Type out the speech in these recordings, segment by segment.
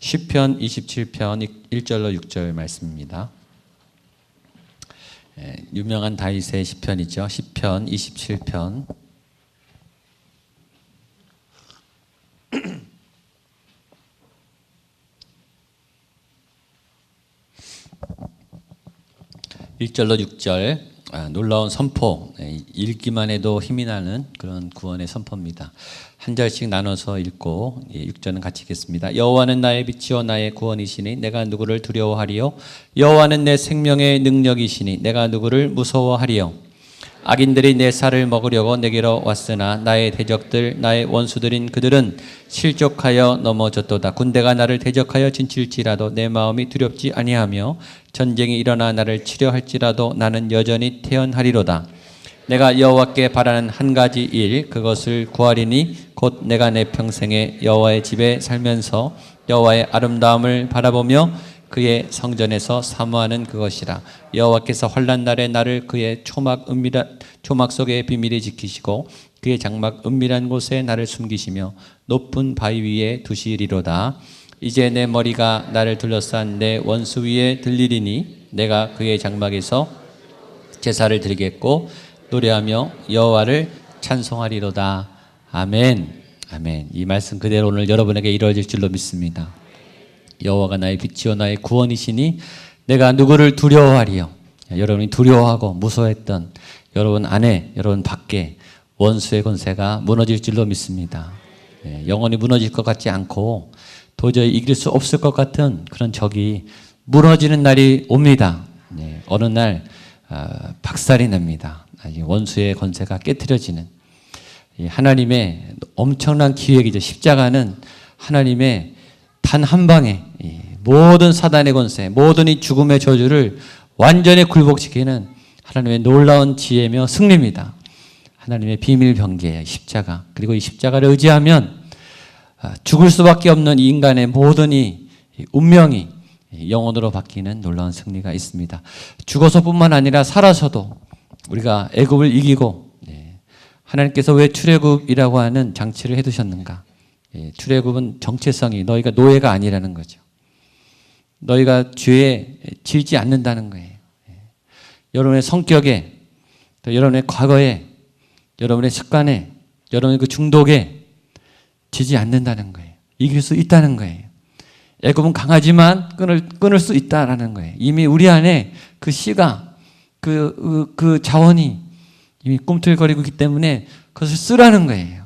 시편 27편 1절로 6절 말씀입니다. 유명한 다윗의 시편이죠. 시편 27편. (1절로 6절) 놀라운 선포, 읽기만 해도 힘이 나는 그런 구원의 선포입니다. 한 절씩 나눠서 읽고 6절은 같이 읽겠습니다. 여호와는 나의 빛이요 나의 구원이시니 내가 누구를 두려워하리요. 여호와는 내 생명의 능력이시니 내가 누구를 무서워하리요. 악인들이 내 살을 먹으려고 내게로 왔으나 나의 대적들 나의 원수들인 그들은 실족하여 넘어졌도다. 군대가 나를 대적하여 진칠지라도 내 마음이 두렵지 아니하며 전쟁이 일어나 나를 치려 할지라도 나는 여전히 태연하리로다. 내가 여호와께 바라는 한 가지 일 그것을 구하리니 곧 내가 내 평생에 여호와의 집에 살면서 여호와의 아름다움을 바라보며 그의 성전에서 사모하는 그것이라. 여호와께서 환난 날에 나를 그의 초막 속의 비밀에 지키시고 그의 장막 은밀한 곳에 나를 숨기시며 높은 바위 위에 두시리로다. 이제 내 머리가 나를 둘러싼 내 원수 위에 들리리니 내가 그의 장막에서 제사를 드리겠고 노래하며 여호와를 찬송하리로다. 아멘. 아멘. 이 말씀 그대로 오늘 여러분에게 이루어질 줄로 믿습니다. 여호와가 나의 빛이요 나의 구원이시니 내가 누구를 두려워하리요. 여러분이 두려워하고 무서워했던 여러분 안에 여러분 밖에 원수의 권세가 무너질 줄로 믿습니다. 영원히 무너질 것 같지 않고 도저히 이길 수 없을 것 같은 그런 적이 무너지는 날이 옵니다. 어느 날 박살이 납니다. 원수의 권세가 깨트려지는 하나님의 엄청난 기획이죠. 십자가는 하나님의 단 한 방에 모든 사단의 권세, 모든 이 죽음의 저주를 완전히 굴복시키는 하나님의 놀라운 지혜며 승리입니다. 하나님의 비밀 병기예요, 십자가. 그리고 이 십자가를 의지하면 죽을 수밖에 없는 이 인간의 모든 이 운명이 영원으로 바뀌는 놀라운 승리가 있습니다. 죽어서뿐만 아니라 살아서도 우리가 애굽을 이기고 하나님께서 왜 출애굽이라고 하는 장치를 해두셨는가? 출애굽은 정체성이 너희가 노예가 아니라는 거죠. 너희가 죄에 질지 않는다는 거예요. 여러분의 성격에, 또 여러분의 과거에, 여러분의 습관에, 여러분의 그 중독에 지지 않는다는 거예요. 이길 수 있다는 거예요. 애굽은 강하지만 끊을 수 있다라는 거예요. 이미 우리 안에 그 씨가, 그 자원이 이미 꿈틀거리고 있기 때문에 그것을 쓰라는 거예요.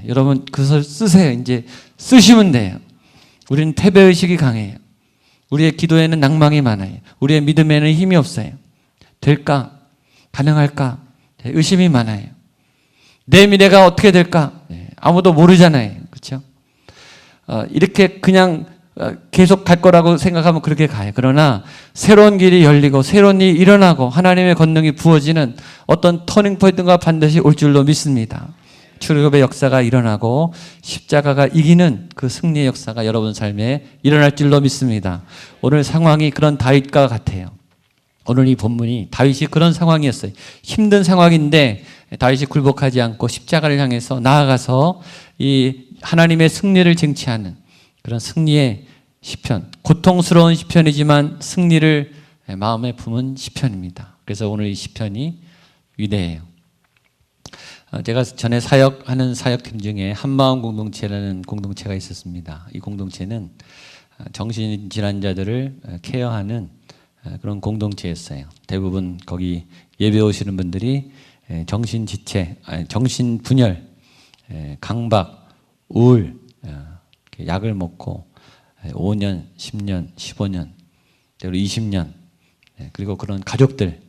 여러분 그것을 쓰세요. 이제 쓰시면 돼요. 우리는 패배의식이 강해요. 우리의 기도에는 낭망이 많아요. 우리의 믿음에는 힘이 없어요. 될까? 가능할까? 의심이 많아요. 내 미래가 어떻게 될까? 아무도 모르잖아요. 그렇죠? 이렇게 그냥 계속 갈 거라고 생각하면 그렇게 가요. 그러나 새로운 길이 열리고 새로운 일이 일어나고 하나님의 권능이 부어지는 어떤 터닝 포인트가 반드시 올 줄로 믿습니다. 출애굽의 역사가 일어나고 십자가가 이기는 그 승리의 역사가 여러분 삶에 일어날 줄로 믿습니다. 오늘 상황이 그런 다윗과 같아요. 오늘 이 본문이 다윗이 그런 상황이었어요. 힘든 상황인데 다윗이 굴복하지 않고 십자가를 향해서 나아가서 이 하나님의 승리를 쟁취하는 그런 승리의 시편, 고통스러운 시편이지만 승리를 마음에 품은 시편입니다. 그래서 오늘 이 시편이 위대해요. 제가 전에 사역하는 사역팀 중에 한마음 공동체라는 공동체가 있었습니다. 이 공동체는 정신질환자들을 케어하는 그런 공동체였어요. 대부분 거기 예배 오시는 분들이 정신지체, 정신분열, 강박, 우울, 약을 먹고 5년, 10년, 15년, 그리고 20년, 그리고 그런 가족들,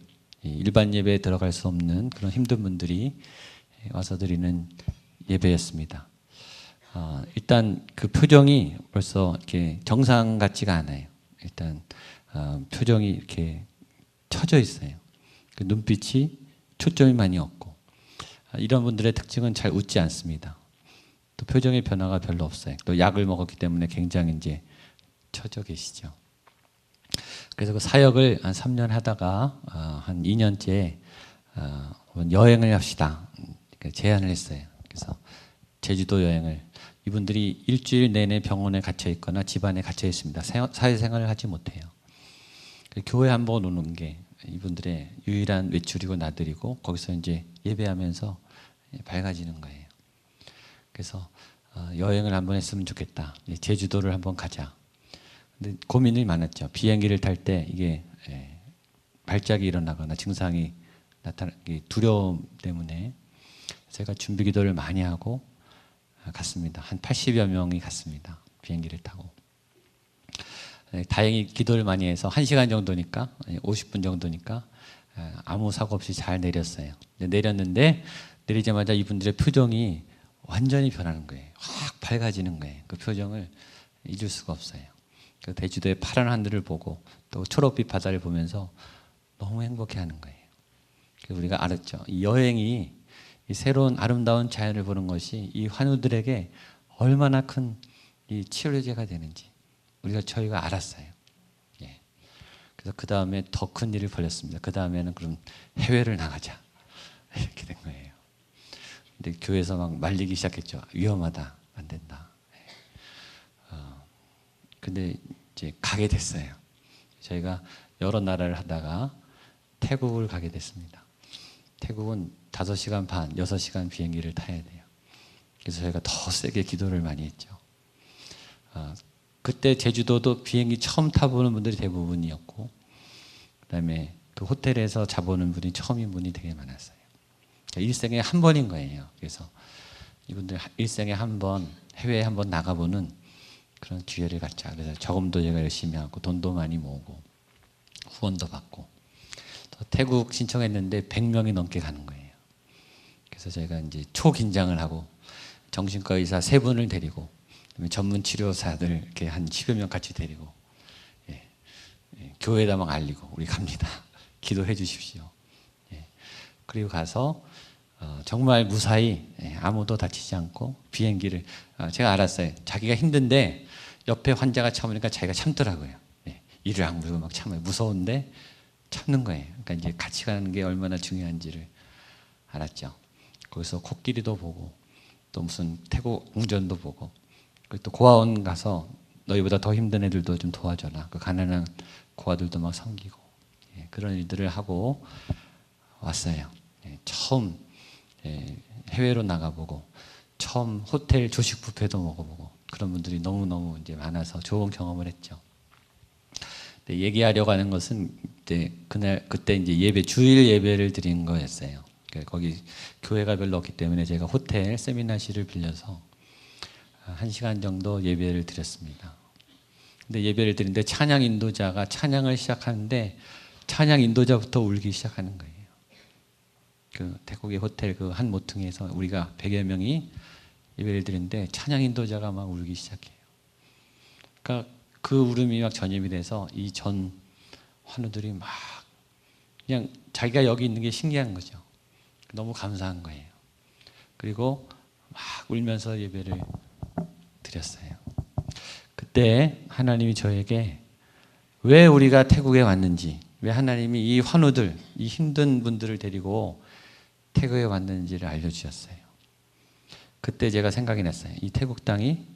일반 예배에 들어갈 수 없는 그런 힘든 분들이 와서 드리는 예배였습니다. 일단 그 표정이 벌써 이렇게 정상 같지가 않아요. 일단 표정이 이렇게 처져 있어요. 그 눈빛이 초점이 많이 없고 이런 분들의 특징은 잘 웃지 않습니다. 또 표정의 변화가 별로 없어요. 또 약을 먹었기 때문에 굉장히 이제 처져 계시죠. 그래서 그 사역을 한 3년 하다가 한 2년째 여행을 합시다. 제안을 했어요. 그래서 제주도 여행을 이분들이 일주일 내내 병원에 갇혀 있거나 집안에 갇혀 있습니다. 사회생활을 하지 못해요. 교회 한번 오는 게 이분들의 유일한 외출이고 나들이고 거기서 이제 예배하면서 밝아지는 거예요. 그래서 여행을 한번 했으면 좋겠다. 제주도를 한번 가자. 근데 고민이 많았죠. 비행기를 탈 때 이게 발작이 일어나거나 증상이 나타나기 두려움 때문에 제가 준비 기도를 많이 하고 갔습니다. 한 80여 명이 갔습니다. 비행기를 타고. 다행히 기도를 많이 해서 1시간 정도니까 50분 정도니까 아무 사고 없이 잘 내렸어요. 내렸는데 내리자마자 이분들의 표정이 완전히 변하는 거예요. 확 밝아지는 거예요. 그 표정을 잊을 수가 없어요. 그 대주도의 파란 하늘을 보고 또 초록빛 바다를 보면서 너무 행복해하는 거예요. 그래서 우리가 알았죠. 이 여행이 이 새로운 아름다운 자연을 보는 것이 이 환우들에게 얼마나 큰 이 치료제가 되는지 저희가 알았어요. 예. 그래서 그 다음에 더 큰 일이 벌렸습니다. 그 다음에는 그럼 해외를 나가자 이렇게 된 거예요. 근데 교회에서 막 말리기 시작했죠. 위험하다, 안 된다. 근데 이제 가게 됐어요. 저희가 여러 나라를 하다가 태국을 가게 됐습니다. 태국은 5시간 반, 6시간 비행기를 타야 돼요. 그래서 저희가 더 세게 기도를 많이 했죠. 그때 제주도도 비행기 처음 타보는 분들이 대부분이었고, 그 다음에 그 호텔에서 자보는 분이 처음인 분이 되게 많았어요. 일생에 한 번인 거예요. 그래서 이분들 일생에 한 번, 해외에 한 번 나가보는 그런 기회를 갖자. 그래서 저금도 제가 열심히 하고, 돈도 많이 모으고, 후원도 받고, 태국 신청했는데 100명이 넘게 가는 거예요. 그래서 저희가 이제 초긴장을 하고, 정신과 의사 3분을 데리고, 전문 치료사들 이렇게 한 10여 명 같이 데리고, 교회에다 막 알리고, 우리 갑니다. 기도해 주십시오. 그리고 가서 정말 무사히 아무도 다치지 않고 비행기를 제가 알았어요. 자기가 힘든데 옆에 환자가 참으니까 자기가 참더라고요. 이를 악물고 막 참아요. 무서운데 참는 거예요. 그러니까 이제 같이 가는 게 얼마나 중요한지를 알았죠. 거기서 코끼리도 보고 또 무슨 태국 궁전도 보고, 그리고 또 고아원 가서 너희보다 더 힘든 애들도 좀 도와줘라. 그 가난한 고아들도 막 섬기고, 그런 일들을 하고 왔어요. 처음 해외로 나가보고, 처음 호텔 조식 뷔페도 먹어보고, 그런 분들이 너무너무 이제 많아서 좋은 경험을 했죠. 근데 얘기하려고 하는 것은 그때 이제 예배, 주일 예배를 드린 거였어요. 거기 교회가 별로 없기 때문에 제가 호텔 세미나실을 빌려서 1시간 정도 예배를 드렸습니다. 근데 예배를 드리는데 찬양 인도자가 찬양을 시작하는데 찬양 인도자부터 울기 시작하는 거예요. 그 태국의 호텔 그 한 모퉁이에서 우리가 100여 명이 예배를 드리는데 찬양 인도자가 막 울기 시작해요. 그러니까 그 울음이 막 전염이 돼서 이 전 환우들이 막 그냥 자기가 여기 있는 게 신기한 거죠. 너무 감사한 거예요. 그리고 막 울면서 예배를 드렸어요. 그때 하나님이 저에게 왜 우리가 태국에 왔는지, 왜 하나님이 이 환우들, 이 힘든 분들을 데리고 태국에 왔는지를 알려주셨어요. 그때 제가 생각이 났어요. 이 태국 땅이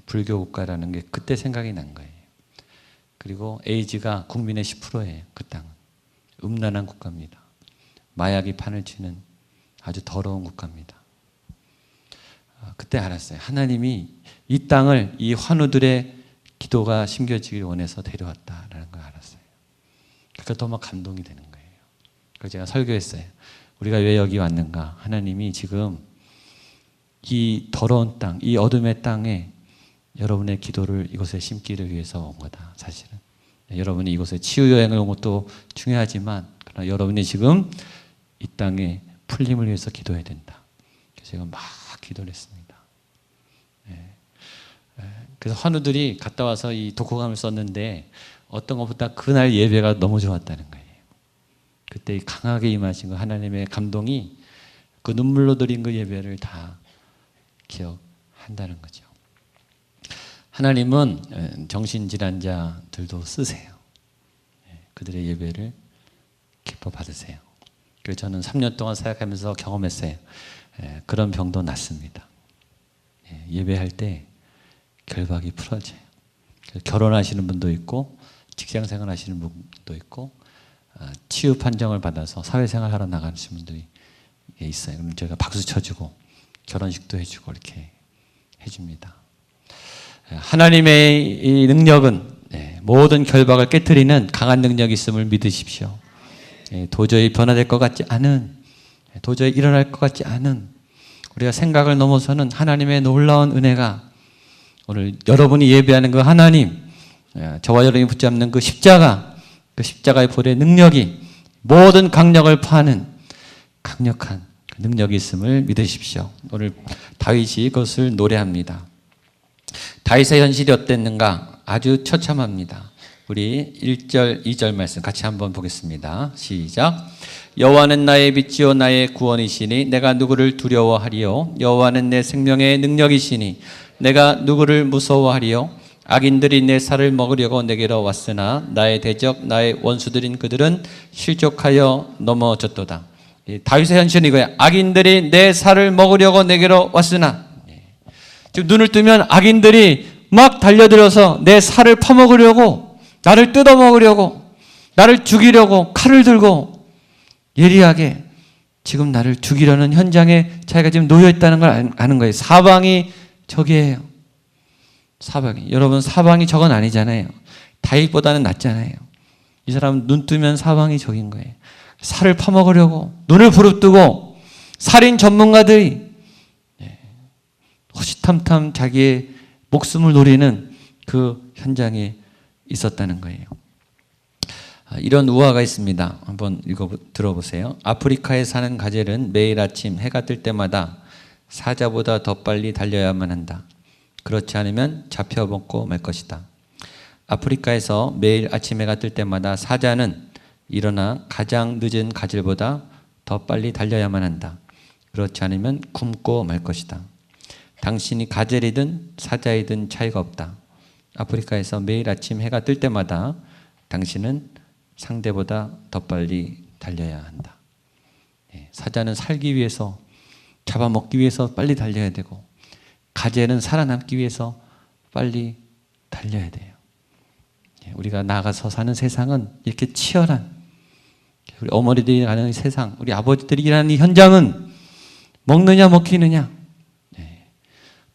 불교 국가라는 게 그때 생각이 난 거예요. 그리고 에이즈가 국민의 10%예요. 그 땅은 음란한 국가입니다. 마약이 판을 치는 아주 더러운 국가입니다. 그때 알았어요. 하나님이 이 땅을 이 환우들의 기도가 심겨지길 원해서 데려왔다라는 걸 알았어요. 그러니까 더 막 감동이 되는 거예요. 그래서 제가 설교했어요. 우리가 왜 여기 왔는가? 하나님이 지금 이 더러운 땅, 이 어둠의 땅에 여러분의 기도를 이곳에 심기를 위해서 온 거다. 사실은 여러분이 이곳에 치유 여행을 온 것도 중요하지만, 그러나 여러분이 지금 이 땅에 풀림을 위해서 기도해야 된다. 그래서 제가 막 기도를 했습니다. 그래서 환우들이 갔다 와서 이 독후감을 썼는데 어떤 것보다 그날 예배가 너무 좋았다는 거예요. 그때 강하게 임하신 거, 하나님의 감동이 그 눈물로 드린 그 예배를 다 기억한다는 거죠. 하나님은 정신질환자들도 쓰세요. 그들의 예배를 기뻐 받으세요. 그래서 저는 3년 동안 사역하면서 경험했어요. 그런 병도 낫습니다. 예배할 때 결박이 풀어져요. 결혼하시는 분도 있고 직장생활 하시는 분도 있고 치유 판정을 받아서 사회생활 하러 나가시는 분들이 있어요. 그럼 저희가 박수 쳐주고 결혼식도 해주고 이렇게 해줍니다. 하나님의 이 능력은 모든 결박을 깨트리는 강한 능력이 있음을 믿으십시오. 도저히 변화될 것 같지 않은, 도저히 일어날 것 같지 않은, 우리가 생각을 넘어서는 하나님의 놀라운 은혜가 오늘 여러분이 예배하는 그 하나님, 저와 여러분이 붙잡는 그 십자가의 볼의 능력이 모든 강력을 파는 강력한 능력이 있음을 믿으십시오. 오늘 다윗이 그것을 노래합니다. 다윗의 현실이 어땠는가? 아주 처참합니다. 우리 1절, 2절 말씀 같이 한번 보겠습니다. 시작. 여호와는 나의 빛이요 나의 구원이시니 내가 누구를 두려워하리요? 여호와는 내 생명의 능력이시니 내가 누구를 무서워하리요? 악인들이 내 살을 먹으려고 내게로 왔으나 나의 대적 나의 원수들인 그들은 실족하여 넘어졌도다. 다윗의 현실은 이거예요. 악인들이 내 살을 먹으려고 내게로 왔으나, 지금 눈을 뜨면 악인들이 막 달려들어서 내 살을 퍼먹으려고, 나를 뜯어먹으려고, 나를 죽이려고 칼을 들고 예리하게 지금 나를 죽이려는 현장에 자기가 지금 놓여 있다는 걸 아는 거예요. 사방이 적이에요. 사방이. 여러분, 사방이 적은 아니잖아요. 다윗보다는 낫잖아요. 이 사람은 눈 뜨면 사방이 적인 거예요. 살을 파먹으려고 눈을 부릅뜨고 살인 전문가들이 호시탐탐 자기의 목숨을 노리는 그 현장에 있었다는 거예요. 이런 우화가 있습니다. 한번 들어보세요. 아프리카에 사는 가젤은 매일 아침 해가 뜰 때마다 사자보다 더 빨리 달려야만 한다. 그렇지 않으면 잡혀먹고 말 것이다. 아프리카에서 매일 아침 해가 뜰 때마다 사자는 일어나 가장 늦은 가젤보다 더 빨리 달려야만 한다. 그렇지 않으면 굶고 말 것이다. 당신이 가젤이든 사자이든 차이가 없다. 아프리카에서 매일 아침 해가 뜰 때마다 당신은 상대보다 더 빨리 달려야 한다. 사자는 살기 위해서, 잡아먹기 위해서 빨리 달려야 되고, 가젤은 살아남기 위해서 빨리 달려야 돼요. 우리가 나가서 사는 세상은 이렇게 치열한, 우리 어머니들이 가는 세상, 우리 아버지들이 일하는 이 현장은 먹느냐 먹히느냐,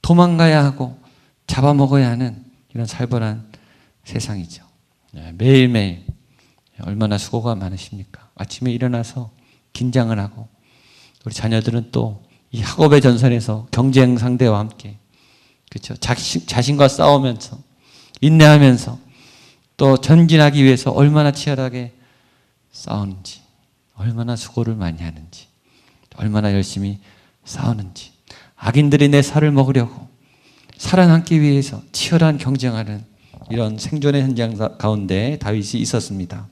도망가야 하고 잡아먹어야 하는 이런 살벌한 세상이죠. 매일매일 얼마나 수고가 많으십니까? 아침에 일어나서 긴장을 하고, 우리 자녀들은 또 이 학업의 전선에서 경쟁 상대와 함께, 그렇죠? 자신과 싸우면서 인내하면서 또 전진하기 위해서 얼마나 치열하게 싸우는지, 얼마나 수고를 많이 하는지, 얼마나 열심히 싸우는지, 악인들이 내 살을 먹으려고 살아남기 위해서 치열한 경쟁하는 이런 생존의 현장 가운데 다윗이 있었습니다.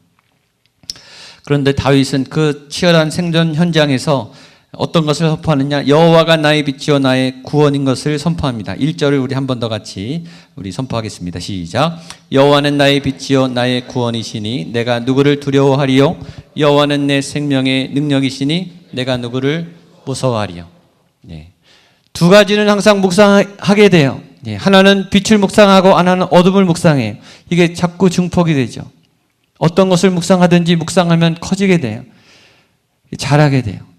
그런데 다윗은 그 치열한 생존 현장에서 어떤 것을 선포하느냐? 여호와가 나의 빛이요 나의 구원인 것을 선포합니다. 1절을 우리 한 번 더 같이 우리 선포하겠습니다. 시작. 여호와는 나의 빛이요 나의 구원이시니 내가 누구를 두려워하리요? 여호와는 내 생명의 능력이시니 내가 누구를 무서워하리요? 두 가지는 항상 묵상하게 돼요. 하나는 빛을 묵상하고 하나는 어둠을 묵상해요. 이게 자꾸 증폭이 되죠. 어떤 것을 묵상하든지 묵상하면 커지게 돼요. 잘하게 돼요.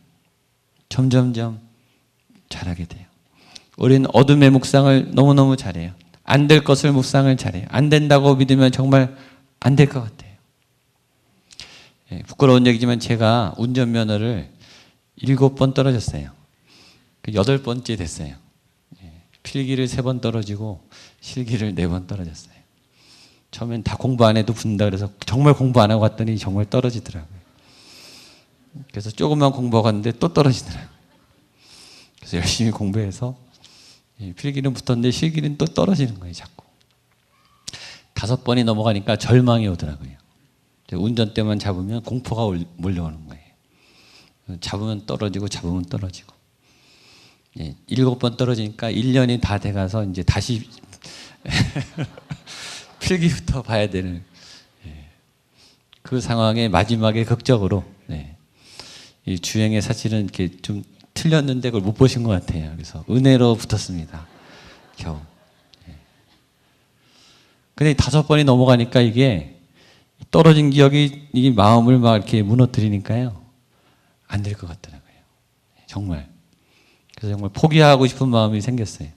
점점점 잘하게 돼요. 우리는 어둠의 묵상을 너무너무 잘해요. 안 될 것을 묵상을 잘해요. 안 된다고 믿으면 정말 안 될 것 같아요. 부끄러운 얘기지만 제가 운전면허를 7번 떨어졌어요. 8번째 됐어요. 필기를 3번 떨어지고 실기를 4번 떨어졌어요. 처음엔 다 공부 안 해도 붙는다 그래서 정말 공부 안 하고 갔더니 정말 떨어지더라고요. 그래서 조금만 공부하고 갔는데 또 떨어지더라고요. 그래서 열심히 공부해서 필기는 붙었는데 실기는 또 떨어지는 거예요, 자꾸. 5번이 넘어가니까 절망이 오더라고요. 운전대만 잡으면 공포가 몰려오는 거예요. 잡으면 떨어지고 잡으면 떨어지고. 7번 떨어지니까 1년이 다 돼가서 이제 다시 필기부터 봐야 되는 그 상황에 마지막에 극적으로 이 주행에 사실은 이렇게 좀 틀렸는데 그걸 못 보신 것 같아요. 그래서 은혜로 붙었습니다. 겨우. 근데 5번이 넘어가니까 이게 떨어진 기억이 이 마음을 막 이렇게 무너뜨리니까요. 안 될 것 같더라고요. 정말. 그래서 정말 포기하고 싶은 마음이 생겼어요.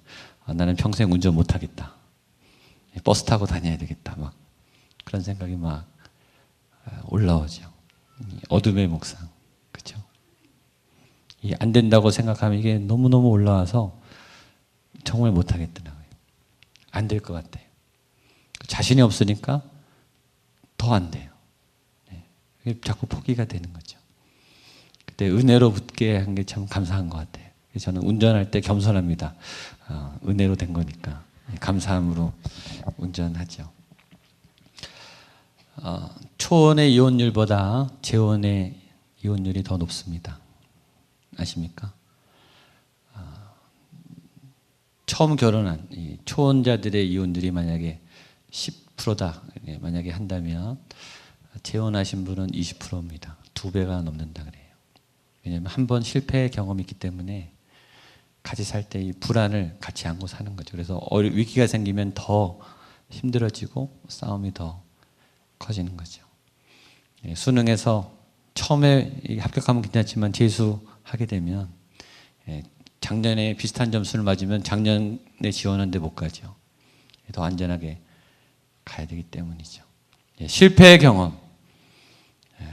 나는 평생 운전 못 하겠다. 버스 타고 다녀야 되겠다. 막 그런 생각이 막 올라오죠. 어둠의 묵상. 그렇죠? 안 된다고 생각하면 이게 너무너무 올라와서 정말 못 하겠더라고요. 안 될 것 같아요. 자신이 없으니까 더 안 돼요. 자꾸 포기가 되는 거죠. 그때 은혜로 붙게 한 게 참 감사한 것 같아요. 그래서 저는 운전할 때 겸손합니다. 은혜로 된 거니까 감사함으로 운전하죠. 초원의 이혼율보다 재혼의 이혼율이 더 높습니다. 아십니까? 처음 결혼한 이 초혼자들의 이혼율이 만약에 10%다 만약에 한다면 재혼하신 분은 20%입니다. 2배가 넘는다 그래요. 왜냐하면 한 번 실패 경험이 있기 때문에 같이 살 때 이 불안을 같이 안고 사는 거죠. 그래서 위기가 생기면 더 힘들어지고 싸움이 더 커지는 거죠. 수능에서 처음에 합격하면 괜찮지만 재수하게 되면 작년에 비슷한 점수를 맞으면 작년에 지원한데 못 가죠. 더 안전하게 가야 되기 때문이죠. 실패의 경험,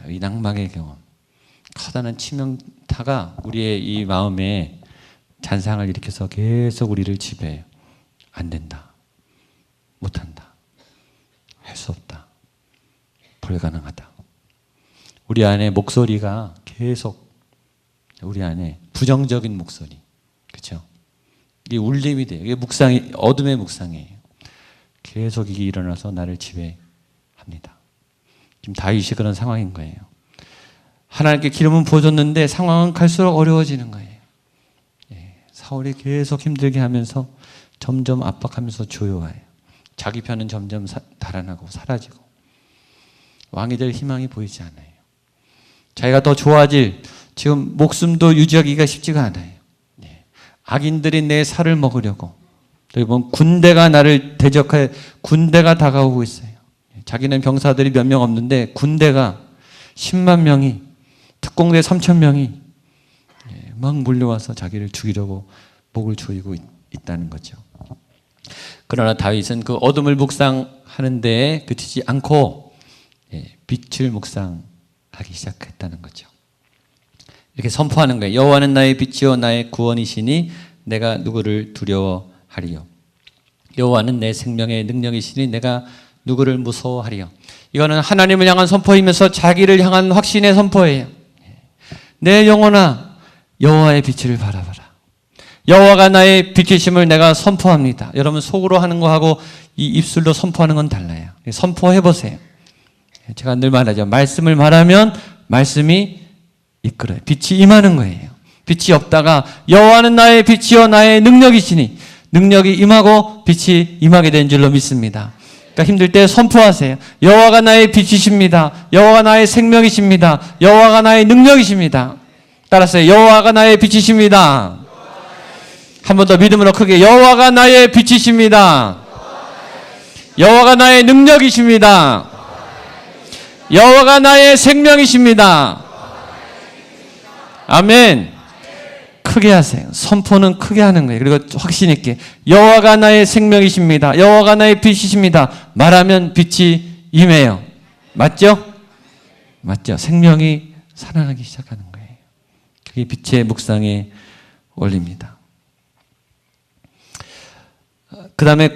이 낭망의 경험, 커다란 치명타가 우리의 이 마음에 잔상을 일으켜서 계속 우리를 지배해요. 안 된다, 못한다, 할 수 없다, 불가능하다. 우리 안에 목소리가 계속 우리 안에 부정적인 목소리, 그렇죠? 이게 울림이 돼요. 이게 묵상이 어둠의 묵상이에요. 계속 이게 일어나서 나를 지배합니다. 지금 다윗이 그런 상황인 거예요. 하나님께 기름은 부어줬는데 상황은 갈수록 어려워지는 거예요. 사울이 계속 힘들게 하면서 점점 압박하면서 조여와요. 자기 편은 점점 달아나고 사라지고 왕이 될 희망이 보이지 않아요. 자기가 더 좋아질 지금 목숨도 유지하기가 쉽지가 않아요. 악인들이 내 살을 먹으려고 여기 보면 군대가 나를 대적해 군대가 다가오고 있어요. 자기는 병사들이 몇 명 없는데 군대가 10만 명이 특공대 3천 명이 막 몰려와서 자기를 죽이려고 목을 조이고 있다는 거죠. 그러나 다윗은 그 어둠을 묵상하는 데에 그치지 않고 빛을 묵상하기 시작했다는 거죠. 이렇게 선포하는 거예요. 여호와는 나의 빛이요 나의 구원이시니 내가 누구를 두려워하리요. 여호와는 내 생명의 능력이시니 내가 누구를 무서워하리요. 이거는 하나님을 향한 선포이면서 자기를 향한 확신의 선포예요. 내 영혼아 여호와의 빛을 바라봐라. 여호와가 나의 빛이심을 내가 선포합니다. 여러분 속으로 하는 거하고 이 입술로 선포하는 건 달라요. 선포해 보세요. 제가 늘 말하죠. 말씀을 말하면 말씀이 이끌어요. 빛이 임하는 거예요. 빛이 없다가 여호와는 나의 빛이요 나의 능력이시니 능력이 임하고 빛이 임하게 된 줄로 믿습니다. 그러니까 힘들 때 선포하세요. 여호와가 나의 빛이십니다. 여호와가 나의 생명이십니다. 여호와가 나의 능력이십니다. 따라서요. 여호와가 나의 빛이십니다. 한 번 더 믿음으로 크게 여호와가 나의 빛이십니다. 여호와가 나의 능력이십니다. 여호와가 나의 생명이십니다. 아멘. 크게 하세요. 선포는 크게 하는 거예요. 그리고 확신 있게 여호와가 나의 생명이십니다. 여호와가 나의 빛이십니다. 말하면 빛이 임해요. 맞죠? 맞죠? 생명이 살아나기 시작하는 거예요. 그게 빛의 묵상의 원리입니다. 그 다음에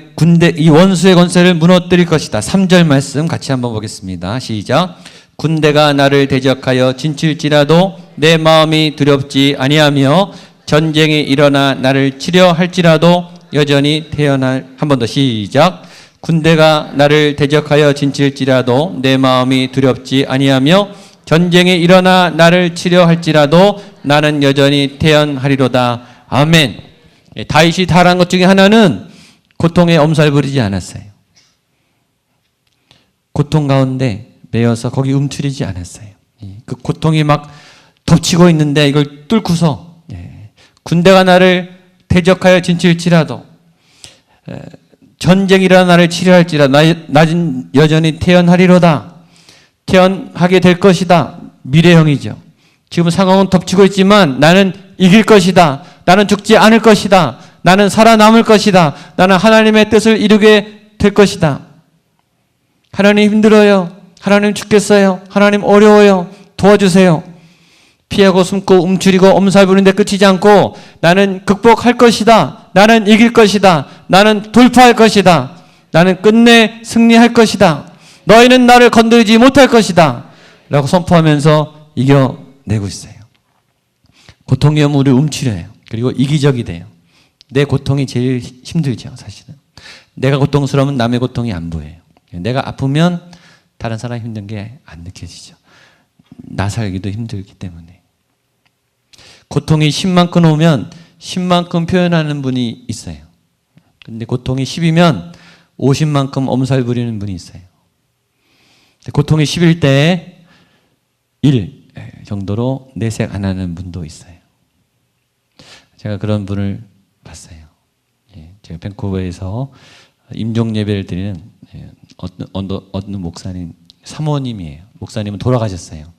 이 원수의 권세를 무너뜨릴 것이다. 3절 말씀 같이 한번 보겠습니다. 시작. 군대가 나를 대적하여 진칠지라도 내 마음이 두렵지 아니하며 전쟁이 일어나 나를 치려 할지라도 여전히 태어날. 한 번 더 시작. 군대가 나를 대적하여 진칠지라도 내 마음이 두렵지 아니하며 전쟁이 일어나 나를 치려 할지라도 나는 여전히 태연하리로다. 아멘. 다윗이 잘한 것 중에 하나는 고통에 엄살 부리지 않았어요. 고통 가운데 매여서 거기 움츠리지 않았어요. 그 고통이 막 덮치고 있는데 이걸 뚫고서 군대가 나를 대적하여 진칠지라도 전쟁이라 나를 치료할지라 나는 여전히 태어나리로다. 태어나게 될 것이다. 미래형이죠. 지금 상황은 덮치고 있지만 나는 이길 것이다. 나는 죽지 않을 것이다. 나는 살아남을 것이다. 나는 하나님의 뜻을 이루게 될 것이다. 하나님 힘들어요. 하나님 죽겠어요. 하나님 어려워요. 도와주세요. 피하고 숨고 움츠리고 엄살 부리는데 끝이지 않고 나는 극복할 것이다. 나는 이길 것이다. 나는 돌파할 것이다. 나는 끝내 승리할 것이다. 너희는 나를 건드리지 못할 것이다. 라고 선포하면서 이겨내고 있어요. 고통이 오면 우리를 움츠려요. 그리고 이기적이 돼요. 내 고통이 제일 힘들죠, 사실은. 내가 고통스러우면 남의 고통이 안 보여요. 내가 아프면 다른 사람이 힘든 게 안 느껴지죠. 나 살기도 힘들기 때문에. 고통이 10만큼 오면 10만큼 표현하는 분이 있어요. 근데 고통이 10이면 50만큼 엄살 부리는 분이 있어요. 고통이 10일 때 1 정도로 내색 안 하는 분도 있어요. 제가 그런 분을 봤어요. 제가 밴쿠버에서 임종 예배를 드리는 어느 목사님, 사모님이에요. 목사님은 돌아가셨어요.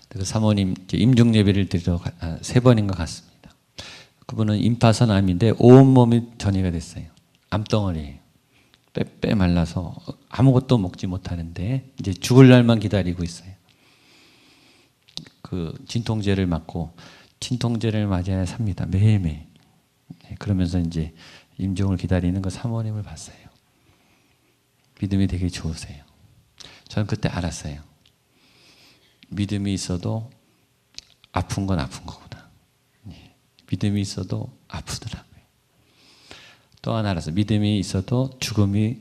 그 사모님 임종 예배를 드리러 3번인가 갔습니다. 그분은 임파선 암인데 온몸이 전이가 됐어요. 암덩어리예요. 빼 말라서 아무것도 먹지 못하는데 이제 죽을 날만 기다리고 있어요. 그 진통제를 맞고 진통제를 맞아야 삽니다. 매일매일. 그러면서 이제 임종을 기다리는 그 사모님을 봤어요. 믿음이 되게 좋으세요. 저는 그때 알았어요. 믿음이 있어도 아픈 건 아픈 거구나. 믿음이 있어도 아프더라고요. 또 하나 알았어요. 믿음이 있어도 죽음이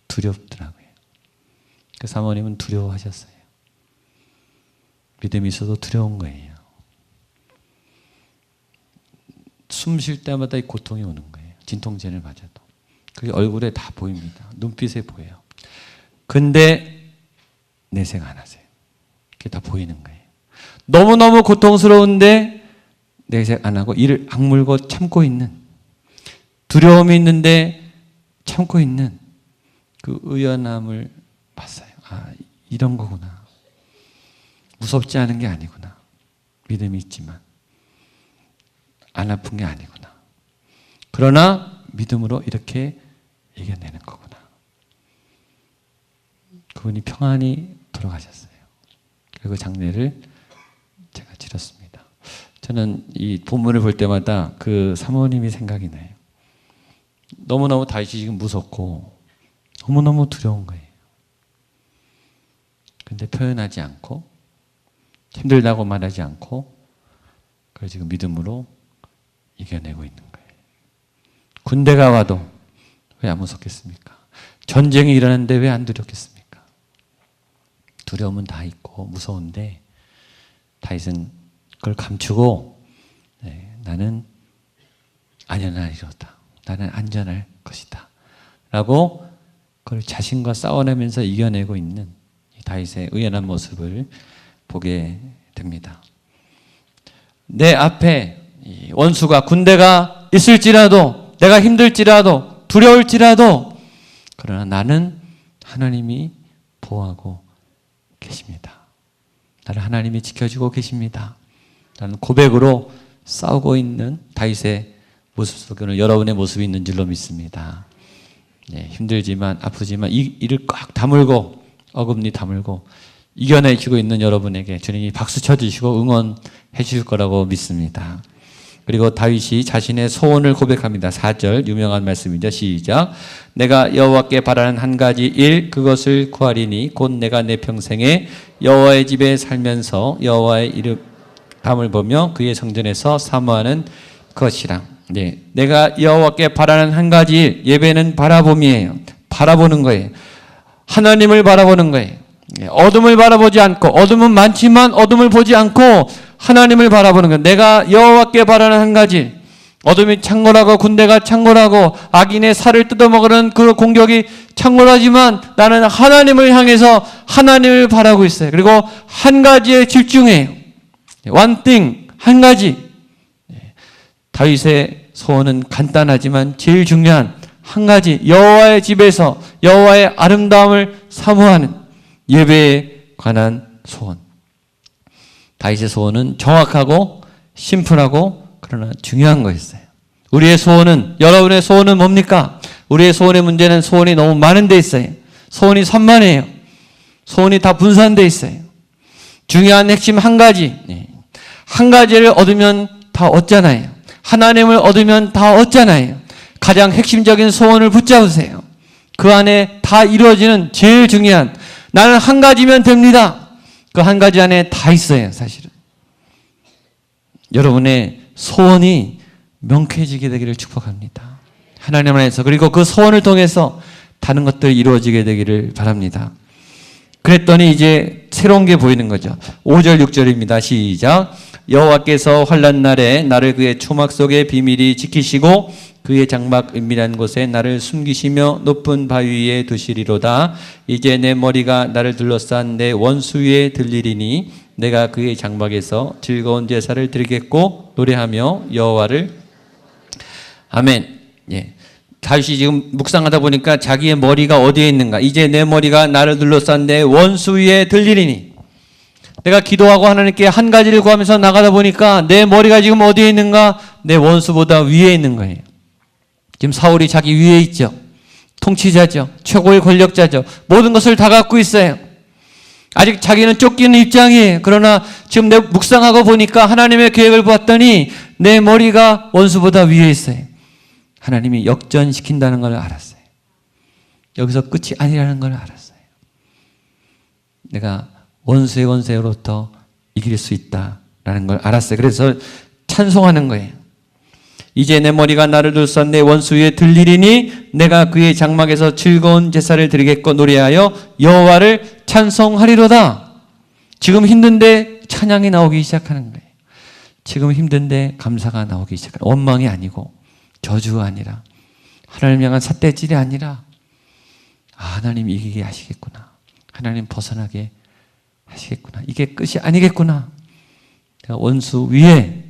두렵더라고요. 그 사모님은 두려워하셨어요. 믿음이 있어도 두려운 거예요. 숨 쉴 때마다 이 고통이 오는 거예요. 진통제를 맞아도. 그게 얼굴에 다 보입니다. 눈빛에 보여요. 근데 내색 안 하세요. 그게 다 보이는 거예요. 너무너무 고통스러운데 내색 안 하고 이를 악물고 참고 있는, 두려움이 있는데 참고 있는 그 의연함을 봤어요. 아, 이런 거구나. 무섭지 않은 게 아니구나. 믿음이 있지만 안 아픈 게 아니구나. 그러나 믿음으로 이렇게 이겨내는 거구나. 그분이 평안히 돌아가셨어요. 그리고 장례를 제가 치렀습니다. 저는 이 본문을 볼 때마다 그 사모님이 생각이 나요. 너무너무 다윗이 지금 무섭고 너무너무 두려운 거예요. 근데 표현하지 않고 힘들다고 말하지 않고 그걸 지금 믿음으로 이겨내고 있는 거예요. 군대가 와도 왜 안 무섭겠습니까? 전쟁이 일어나는데 왜 안 두렵겠습니까? 두려움은 다 있고 무서운데 다윗은 그걸 감추고 나는 안전하리로다. 나는 안전할 것이다. 라고 그걸 자신과 싸워내면서 이겨내고 있는 다윗의 의연한 모습을 보게 됩니다. 내 앞에 원수가 군대가 있을지라도 내가 힘들지라도 두려울지라도 그러나 나는 하나님이 보호하고 계십니다. 나를 하나님이 지켜주고 계십니다. 라는 고백으로 싸우고 있는 다윗의 모습 속에 오늘 여러분의 모습이 있는 줄로 믿습니다. 힘들지만 아프지만 이를 꽉 다물고 어금니 다물고 이겨내시고 있는 여러분에게 주님이 박수 쳐주시고 응원해 주실 거라고 믿습니다. 그리고 다윗이 자신의 소원을 고백합니다. 4절 유명한 말씀이죠. 시작. 내가 여호와께 바라는 한 가지 일 그것을 구하리니 곧 내가 내 평생에 여호와의 집에 살면서 여호와의 이름을 보며 그의 성전에서 사모하는 것이라. 내가 여호와께 바라는 한 가지 일, 예배는 바라봄이에요. 바라보는 거예요. 하나님을 바라보는 거예요. 어둠을 바라보지 않고, 어둠은 많지만 어둠을 보지 않고 하나님을 바라보는 거예요. 내가 여호와께 바라는 한 가지, 어둠이 창궐하고 군대가 창궐하고 악인의 살을 뜯어먹으는 그 공격이 창궐하지만 나는 하나님을 향해서 하나님을 바라고 있어요. 그리고 한 가지에 집중해요. One thing, 한 가지. 다윗의 소원은 간단하지만 제일 중요한 한 가지, 여호와의 집에서 여호와의 아름다움을 사모하는 예배에 관한 소원. 다윗의 소원은 정확하고 심플하고 그러나 중요한 거였어요. 우리의 소원은, 여러분의 소원은 뭡니까? 우리의 소원의 문제는 소원이 너무 많은 데 있어요. 소원이 산만해요. 소원이 다 분산되어 있어요. 중요한 핵심 한 가지, 한 가지를 얻으면 다 얻잖아요. 하나님을 얻으면 다 얻잖아요. 가장 핵심적인 소원을 붙잡으세요. 그 안에 다 이루어지는 제일 중요한, 나는 한 가지면 됩니다. 그 한 가지 안에 다 있어요, 사실은. 여러분의 소원이 명쾌해지게 되기를 축복합니다. 하나님 안에서. 그리고 그 소원을 통해서 다른 것들이 이루어지게 되기를 바랍니다. 그랬더니 이제 새로운 게 보이는 거죠. 5절 6절입니다. 시작. 여호와께서 환난 날에 나를 그의 초막 속에 비밀히 지키시고 그의 장막 은밀한 곳에 나를 숨기시며 높은 바위 위에 두시리로다. 이제 내 머리가 나를 둘러싼 내 원수 위에 들리리니 내가 그의 장막에서 즐거운 제사를 드리겠고 노래하며 여호와를. 아멘. 예. 다윗이 지금 묵상하다 보니까 자기의 머리가 어디에 있는가. 이제 내 머리가 나를 둘러싼 내 원수 위에 들리리니. 내가 기도하고 하나님께 한 가지를 구하면서 나가다 보니까 내 머리가 지금 어디에 있는가? 내 원수보다 위에 있는 거예요. 지금 사울이 자기 위에 있죠. 통치자죠. 최고의 권력자죠. 모든 것을 다 갖고 있어요. 아직 자기는 쫓기는 입장이에요. 그러나 지금 내 묵상하고 보니까 하나님의 계획을 보았더니 내 머리가 원수보다 위에 있어요. 하나님이 역전시킨다는 걸 알았어요. 여기서 끝이 아니라는 걸 알았어요. 내가 원수의 원수로부터 이길 수 있다라는 걸 알았어요. 그래서 찬송하는 거예요. 이제 내 머리가 나를 둘러싼 내 원수 위에 들리리니 내가 그의 장막에서 즐거운 제사를 드리겠고 노래하여 여호와를 찬송하리로다. 지금 힘든데 찬양이 나오기 시작하는 거예요. 지금 힘든데 감사가 나오기 시작하는, 원망이 아니고 저주가 아니라 하나님 향한 삿대질이 아니라 하나님 이기게 하시겠구나. 하나님 벗어나게 하시겠구나. 이게 끝이 아니겠구나. 내가 원수 위에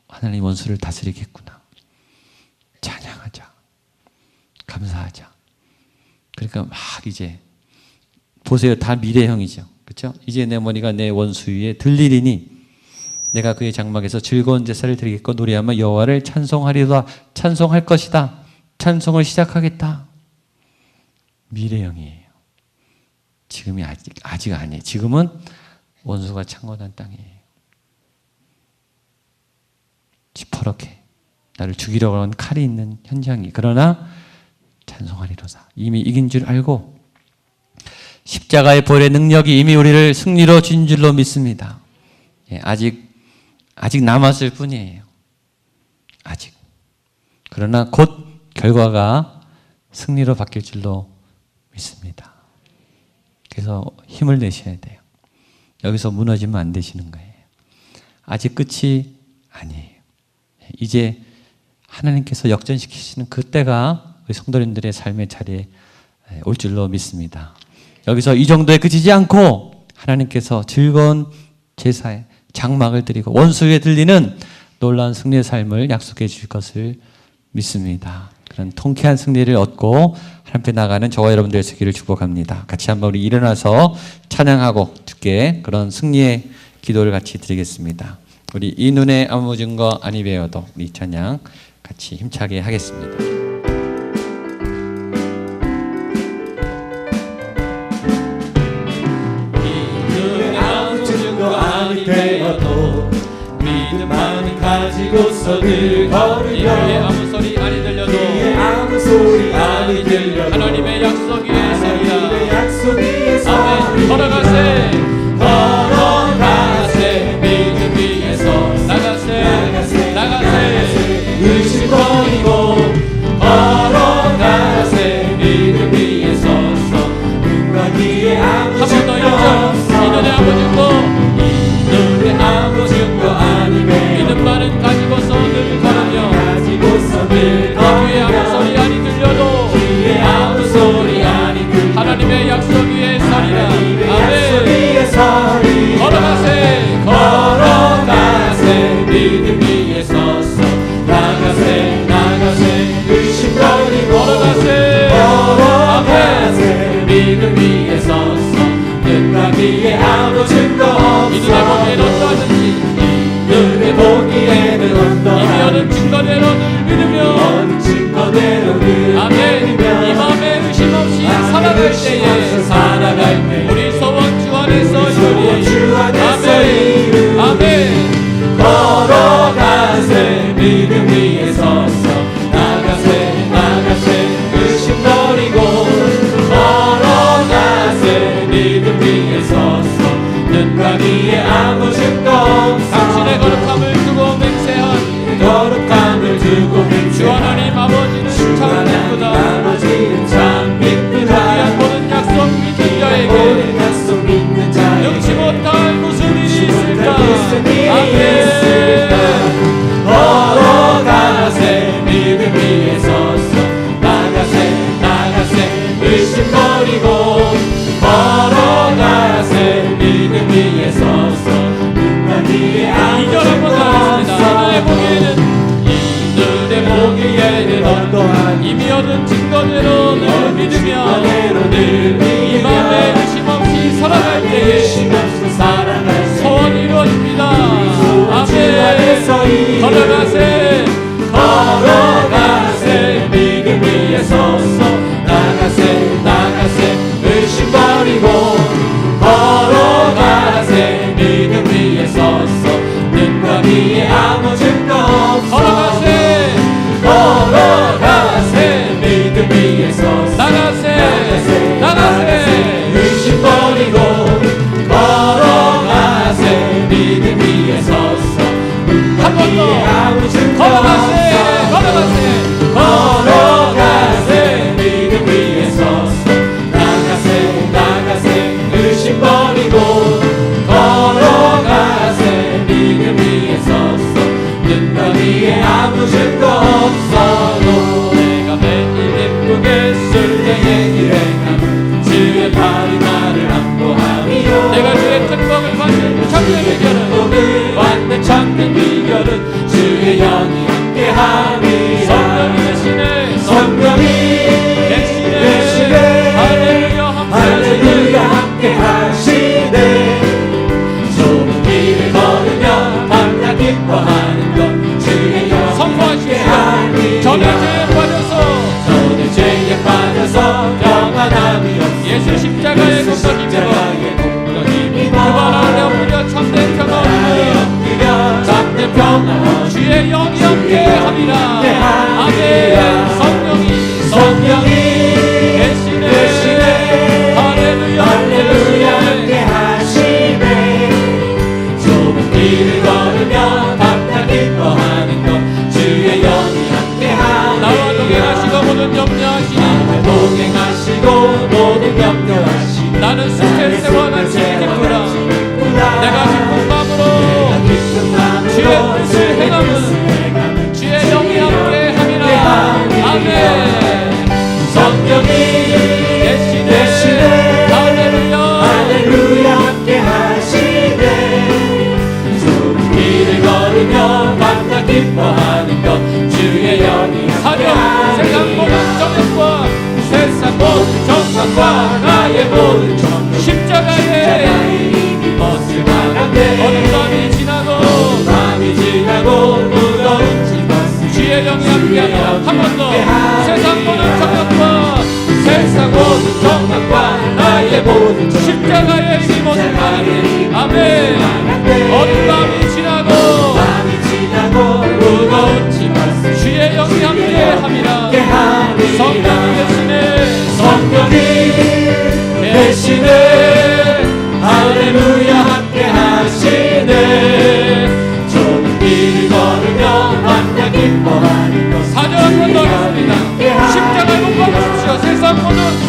하나님 원수를 다스리겠구나. 찬양하자. 감사하자. 그러니까 막 이제 보세요. 다 미래형이죠. 그렇죠? 이제 내 머리가 내 원수 위에 들리리니 내가 그의 장막에서 즐거운 제사를 드리겠고 노래하며 여호와를 찬송하리로다. 찬송할 것이다. 찬송을 시작하겠다. 미래형이에요. 지금이 아직 아니에요. 지금은 원수가 창궐한 땅이에요. 시퍼렇게 나를 죽이려고 하는 칼이 있는 현장이. 그러나 찬송하리로다. 이미 이긴 줄 알고 십자가의 벌의 능력이 이미 우리를 승리로 준 줄로 믿습니다. 예, 아직 남았을 뿐이에요. 아직. 그러나 곧 결과가 승리로 바뀔 줄로 믿습니다. 그래서 힘을 내셔야 돼요. 여기서 무너지면 안 되시는 거예요. 아직 끝이 아니에요. 이제 하나님께서 역전시키시는 그때가 우리 성도님들의 삶의 자리에 올 줄로 믿습니다. 여기서 이 정도에 그치지 않고 하나님께서 즐거운 제사에 장막을 드리고 원수 위에 들리는 놀라운 승리의 삶을 약속해 주실 것을 믿습니다. 그런 통쾌한 승리를 얻고 하나님께 나가는 저와 여러분들의 되기를 축복합니다. 같이 한번 우리 일어나서 찬양하고 주께 그런 승리의 기도를 같이 드리겠습니다. 우리 이 눈에 아무 증거 아니 배워도 우리 찬양 같이 힘차게 하겠습니다. 이 눈에 아무 증거 아니 배워도 믿음만 가지고서 늘 걸으려 귀에 아무 소리 아니 들려도 아무 소리 아니 들려도 하나님의 약속 위에 서리라. 아멘. 걸어가세 믿음 위에서 나가세 의심 버리고 걸어가세 믿음 위에 서서 눈과 귀에 아무 증거 이 눈에 아무 증거 아니면 믿음만은 가지고서 늘 걸으며 귀에 아무 소리 아니 들려도 귀에 아무 소리 아니 때에 살아갈 때 우리 소원 주 안에서 이루리. 아멘 아멘. 걸어가세 믿음 위에 서서 나가세 나가세 의심 버리고 걸어가세 믿음 위에 서서 눈과 귀에 아무 증거 없어 당신의 거룩함을 두고 맹세하니 거룩함을 두고 맹세하니 주 하나님 아버지는 참 기쁘다 참 기쁘다 모든 약속 믿는 자에게 능치 못할 무슨 일이 있을까. 아멘. 걸어가세 믿음 위에 서서 나가세 나가세 의심 버리고 걸어가세 믿음 위에 서서 눈과 귀에 아무 증거 없어 이들의 보기에는 어떠한 이미 얻은 증거대로 늘 믿으며 이 맘에 의심 없이 살아갈 때에 소원이 이루어집니다. 아멘. 걸어가세 걸어가세 믿음 위에 서서 나가세 나가세 의심 버리고 걸어가세 믿음 위에 서서 눈과 귀에 아무 증거 없어 걸어가세 걸어가세 믿음 위에 서서 나가세 나가세 의심 버리고 걸어가세 믿음 위에 서서 한 번 더 걸어가세 걸어가세 걸어가세 믿음 위에 서서 나가세 나가세 의심 버리고 걸어가세 믿음 위에 서서 눈과 귀에 아무 증거 없어도 내가 매일 예쁘게 쓸 때에 일행함을 주의 팔이 나를 안보하며 내가 주의 특복을 받는 참된 비결은 받는 참된 비결은 주의 영이 함께함이라 성령이 대신에 성령이 대신에 할렐루야 함께하시네 좁은 길을 걸으며 밤낮 기뻐하는 것 주의 영이 선포하시오 전의 죄에 빠져서 평안함이 없어 예수 십자가의 공덕 힘입어 그발 아래 엎드려 참된 평화 얻으며 참된 평화 주의 영이 함께함이라 아멘 성령이 대신에 할렐루야 함께하시네 좁은 길을 걸으며 밤낮 기뻐하는 것 주의 영이 함께하네 나와 동행하시고 모든 염려하시니 모든 염려하시니 나는 스트레스와 같이 기쁘라 내가 기쁜 마음으로 주의 뜻을 행함은 주의 영이 함께함이라 아멘 성령이 대신에 할렐루야 함께하시네 좁은 길을 걸으며 밤낮 기뻐하는 것 주의 영이 사령 세상 모든 정욕과 세상 모든 정상과 나의 모든 정 십자가에 벗을 만한데 어느 밤이 지나고 무거운 짐 주의 영이 함께하며 한 번 더 세상 모든 정욕과 세상 모든 정욕과 나의 모든 십자가에 이미 벗을 만한데 아멘 어느 밤이 지나고 무거운 짐 주의 영이 함께함이라 성령이 대신에 할렐루야 함께하시네 좁은 길을 걸으며 밤낮 기뻐하는 것 사절 한번 더 하겠습니다 십자가를 못 받으십시오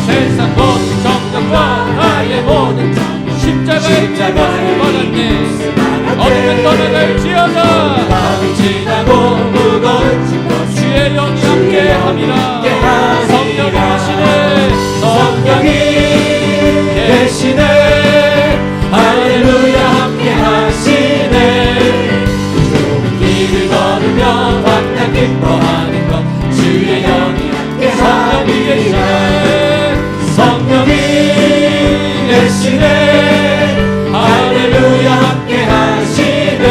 세상 모든 정욕과 나의 모든 십자가의 빛을 받았네 어둠에 떠나갈지어다 밤이 지나고 무거운 짐 주의 영이 함께함이라 성령이 대신에 할렐루야 함께하시네 좁은 길을 걸으며 밤낮 기뻐하는 것 주의 영이 함께하시네 성령이 대신에 할렐루야 함께하시네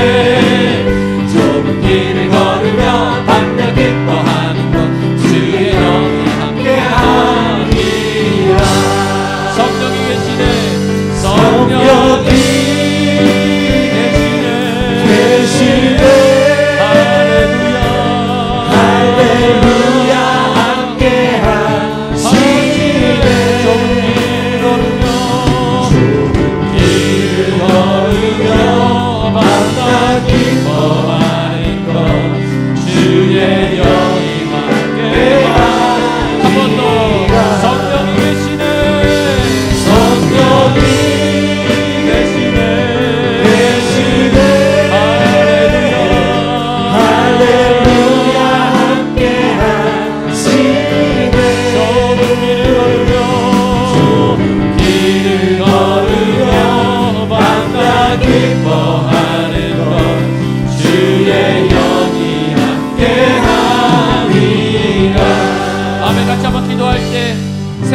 좁은 길을 걸으며 밤낮 기뻐하는 것 주의 영이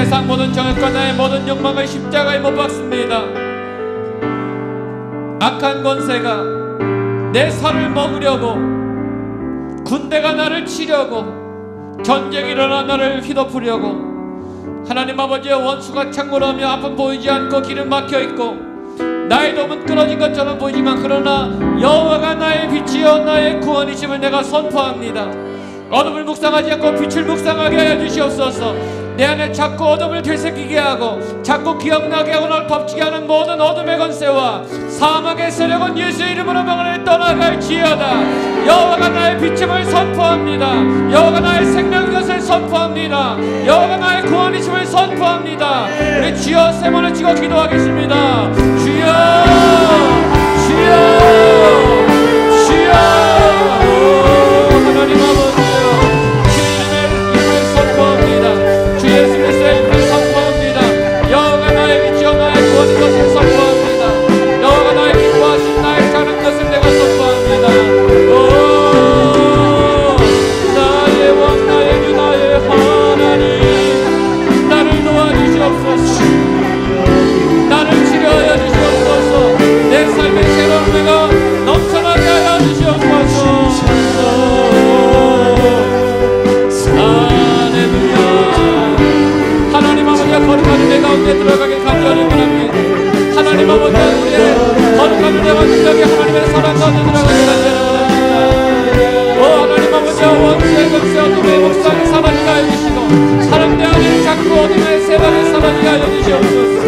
세상 모든 정욕과 나의 모든 욕망을 십자가에 못 박습니다. 악한 권세가 내 살을 먹으려고, 군대가 나를 치려고, 전쟁이 일어나 나를 휘덮으려고, 하나님 아버지의 원수가 창궐하며 앞은 보이지 않고 길은 막혀있고 나의 도움은 끊어진 것처럼 보이지만, 그러나 여호와가 나의 빛이요 나의 구원이심을 내가 선포합니다. 어둠을 묵상하지 않고 빛을 묵상하게 하여 주시옵소서. 내 안에 자꾸 어둠을 되새기게 하고 자꾸 기억나게 하고 날 덮치게 하는 모든 어둠의 권세와 사막의 세력은 예수의 이름으로 명하여 떠나갈지어다. 여호와가 나의 빛임을 선포합니다. 여호와가 나의 생명인 것을 선포합니다. 여호와가 나의 구원이심을 선포합니다. 우리 주여 세 번을 찍어 기도하겠습니다. 주여, 주여, 주여. 하나님 아버지여, 주님의 이름을 선포합니다. 주 예수 그리스도의 이름을 선포합니다. 여호와가 나의 빛이요 나의 구원인 것을 선포합니다. 여호와가 나의 기뻐하신 나의 자는 것을 내가 선포합니다. 오, 나의 왕, 나의 주, 나의 하나님, 나를 도와주시옵소서. 나를 치료하여 주시옵소서. 내 삶의 새로운 내가 넘쳐나게 하여 주시옵소서. 할렐루야. 하나님 아버지가 거룩한 은혜 가운데 들어가길 간절히 원합니다. 하나님 아버지가 우리의 거룩한 은혜와 능력이 하나님의 사랑 가운데 들어가길 간절히 원합니다. 오 하나님 아버지와 원수의 권세 어둠의 목상을 사라지게 하여 주시고 사람 내 안에 자꾸 어둠의 세력을 사라지게 하여 주시옵소서.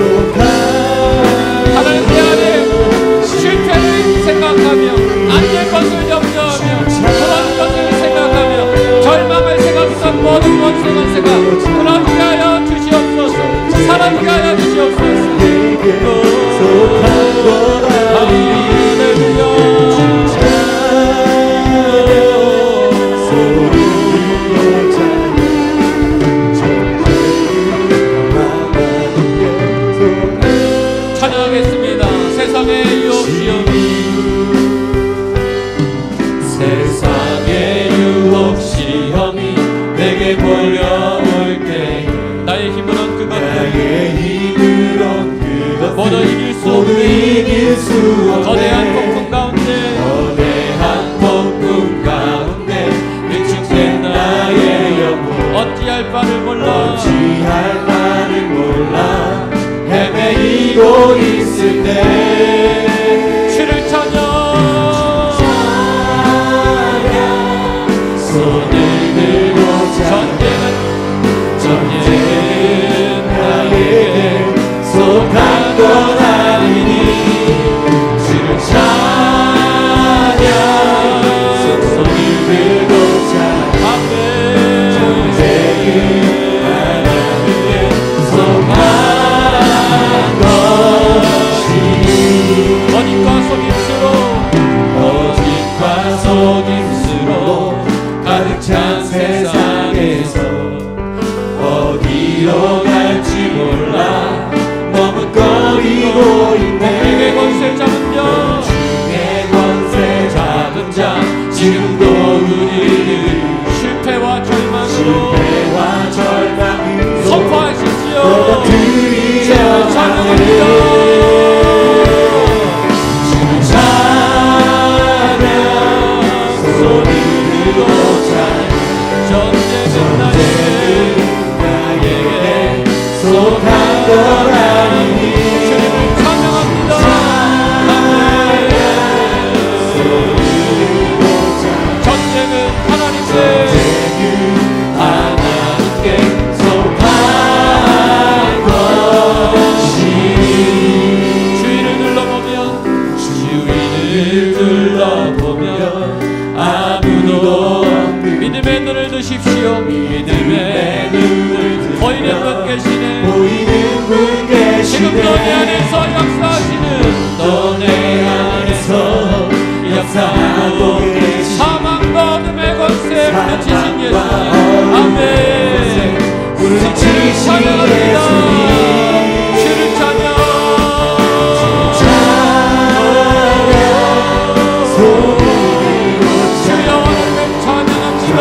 하나님 내 안에 실패를 생각하며 안 될 것을 염려하며 그런 것을 생각하며 절망을 생각했던 모든 원수의 권세가 끊어지게 하여 주시옵소서. 사라지게 하여 주시옵소서. 할렐루야. 찬양하겠습니다. 세상의 유혹시험이, 세상의 유혹시험이 내게 몰려올 때 나의 힘으론 그것 모두 이길 수 없는 거대한 폭풍 가운데 위축된 나의 영혼 어찌할 바를 몰라 헤매이고 있을 때 주를 찬양 손을 들고 전쟁은 나에게 속한 것 아니니 주를 찬양 손을 들고 찬양 전쟁은 하나님께 속한 어짓과 속임수로 가득 찬 세상에서 어디로 갈지 몰라 머뭇거리고 있네. 주의 권세 잡은 자 지금도 우리를 실패와 절망으로 선포하십시오. 주를 찬양합니다. 전쟁은 나에게 속한 것 아니니 주님을 찬양합니다. 전쟁은 하나님께 속한 것이 주위를 둘러보면 아무도 믿음의 눈을 드십시오. 믿음의 눈을 보이는 분 계시네. 지금도 내 안에서 역사하시는 너 내 안에서 역사하고 사망 어둠의 권세 물리치신 예수. 아멘. 주를 찬양합니다. 주를 찬양. 주여 오늘 찬양합니다.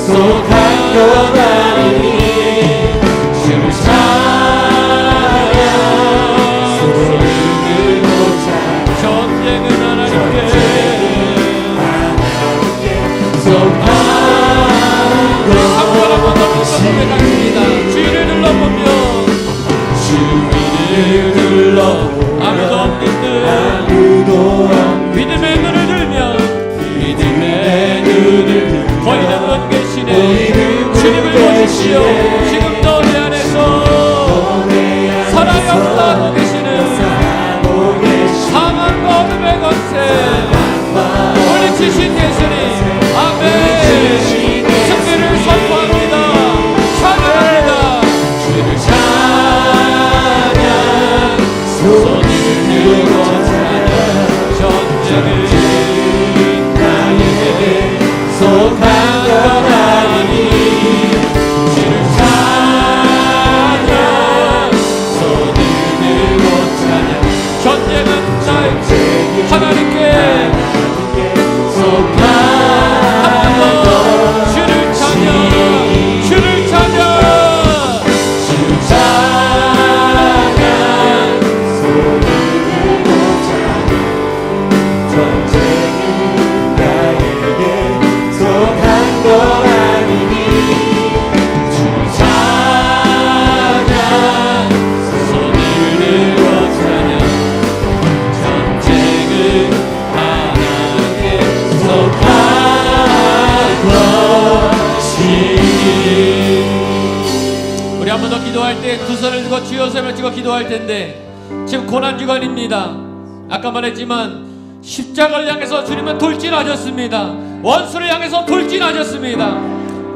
속한 것 지금도 내 안에서 사랑이 없어하고 계시는 상한 어둠의 권세 물리치신 예수님 아멘. 승리를 선포합니다. 찬양합니다. 주를 찬양 손을 들고 찬양 전쟁을 나에게 속한 것 아니 하나님께 속한 한 번 더 주를 찬양 주를 찬양 주를 찬양 손을 들고 찬양 전쟁은 나에게 속한 것 아니니 주를 찬양 손을 들고 찬양 우리 한 번 더 기도할 때 두 손을 들고 주여 손을 찍어 기도할 텐데 지금 고난주간입니다. 아까 말했지만 십자가를 향해서 주님은 돌진하셨습니다. 원수를 향해서 돌진하셨습니다.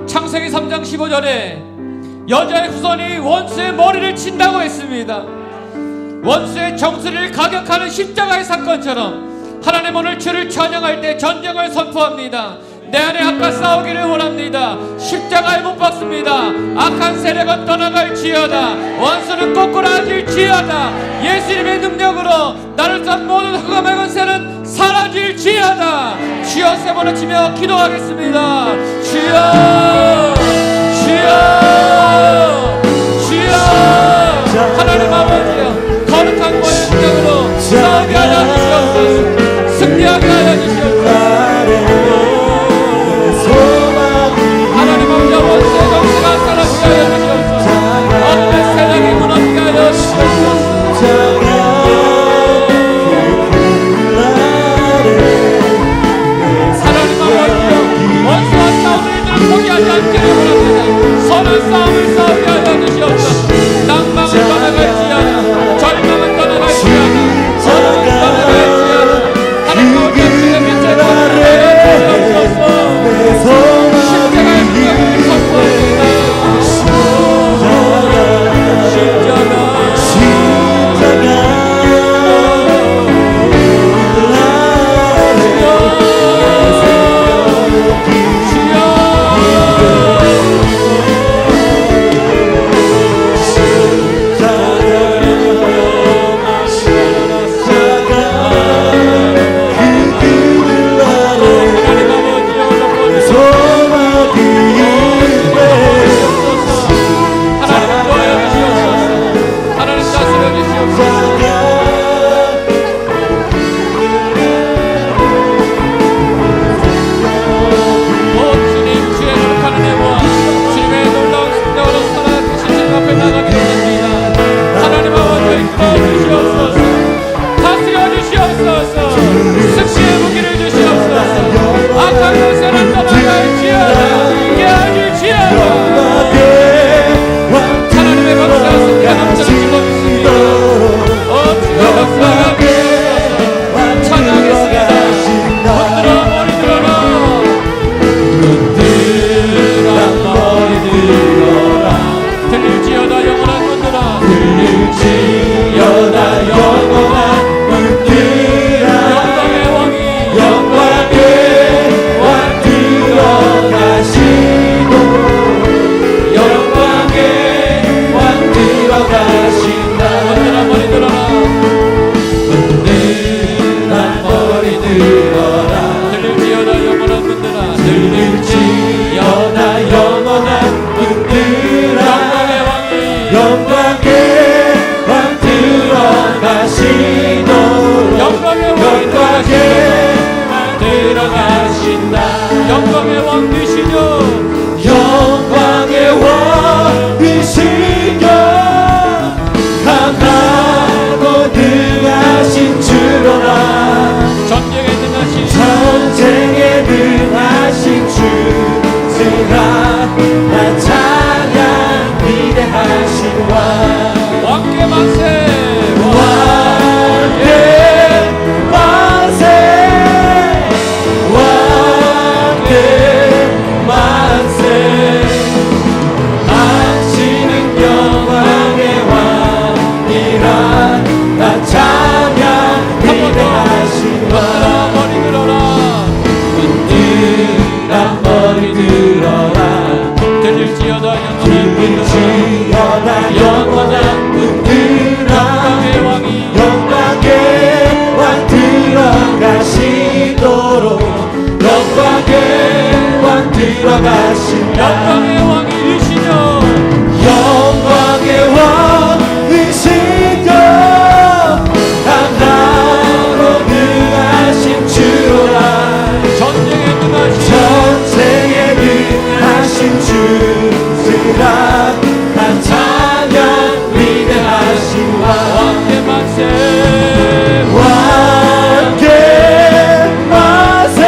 창세기 3장 15절에 여자의 후손이 원수의 머리를 친다고 했습니다. 원수의 정수리를 가격하는 십자가의 사건처럼 하나님 오늘 주를 찬양할 때 전쟁을 선포합니다. 내 안에 악과 싸우기를 원합니다. 십자가에 못 박습니다. 악한 세력은 떠나갈지어다. 원수는 꼬꾸라질지어다. 예수님의 능력으로 나를 싼 모든 흑암의 권세는 사라질지어다. 주여 세 번을 치며 기도하겠습니다. 주여 주여 주여 하나님 아버지여 거룩한 모의 능력으로 싸우게 하여 주시옵소서. 승리하게 하여 주시옵소서. 하나님 아버지 원수의 정세가 사라지게 하여 주시옵소서. 어둠의 세력이 무너지게 하여 주시옵소서. 하나님 아버지여 원수와 싸우는 이들을 포기하지 않기를 원합니다. 선한 싸움을 일지어다 영원한 분들아 영광의 왕 들어가시도록 영광의 왕 들어가신다 영광의 왕이시죠 영광의 왕이시죠 강하고 능하신 주라 전쟁에 능하신 주라 난 찬양 위대하신 왕의 만세 왕의 만세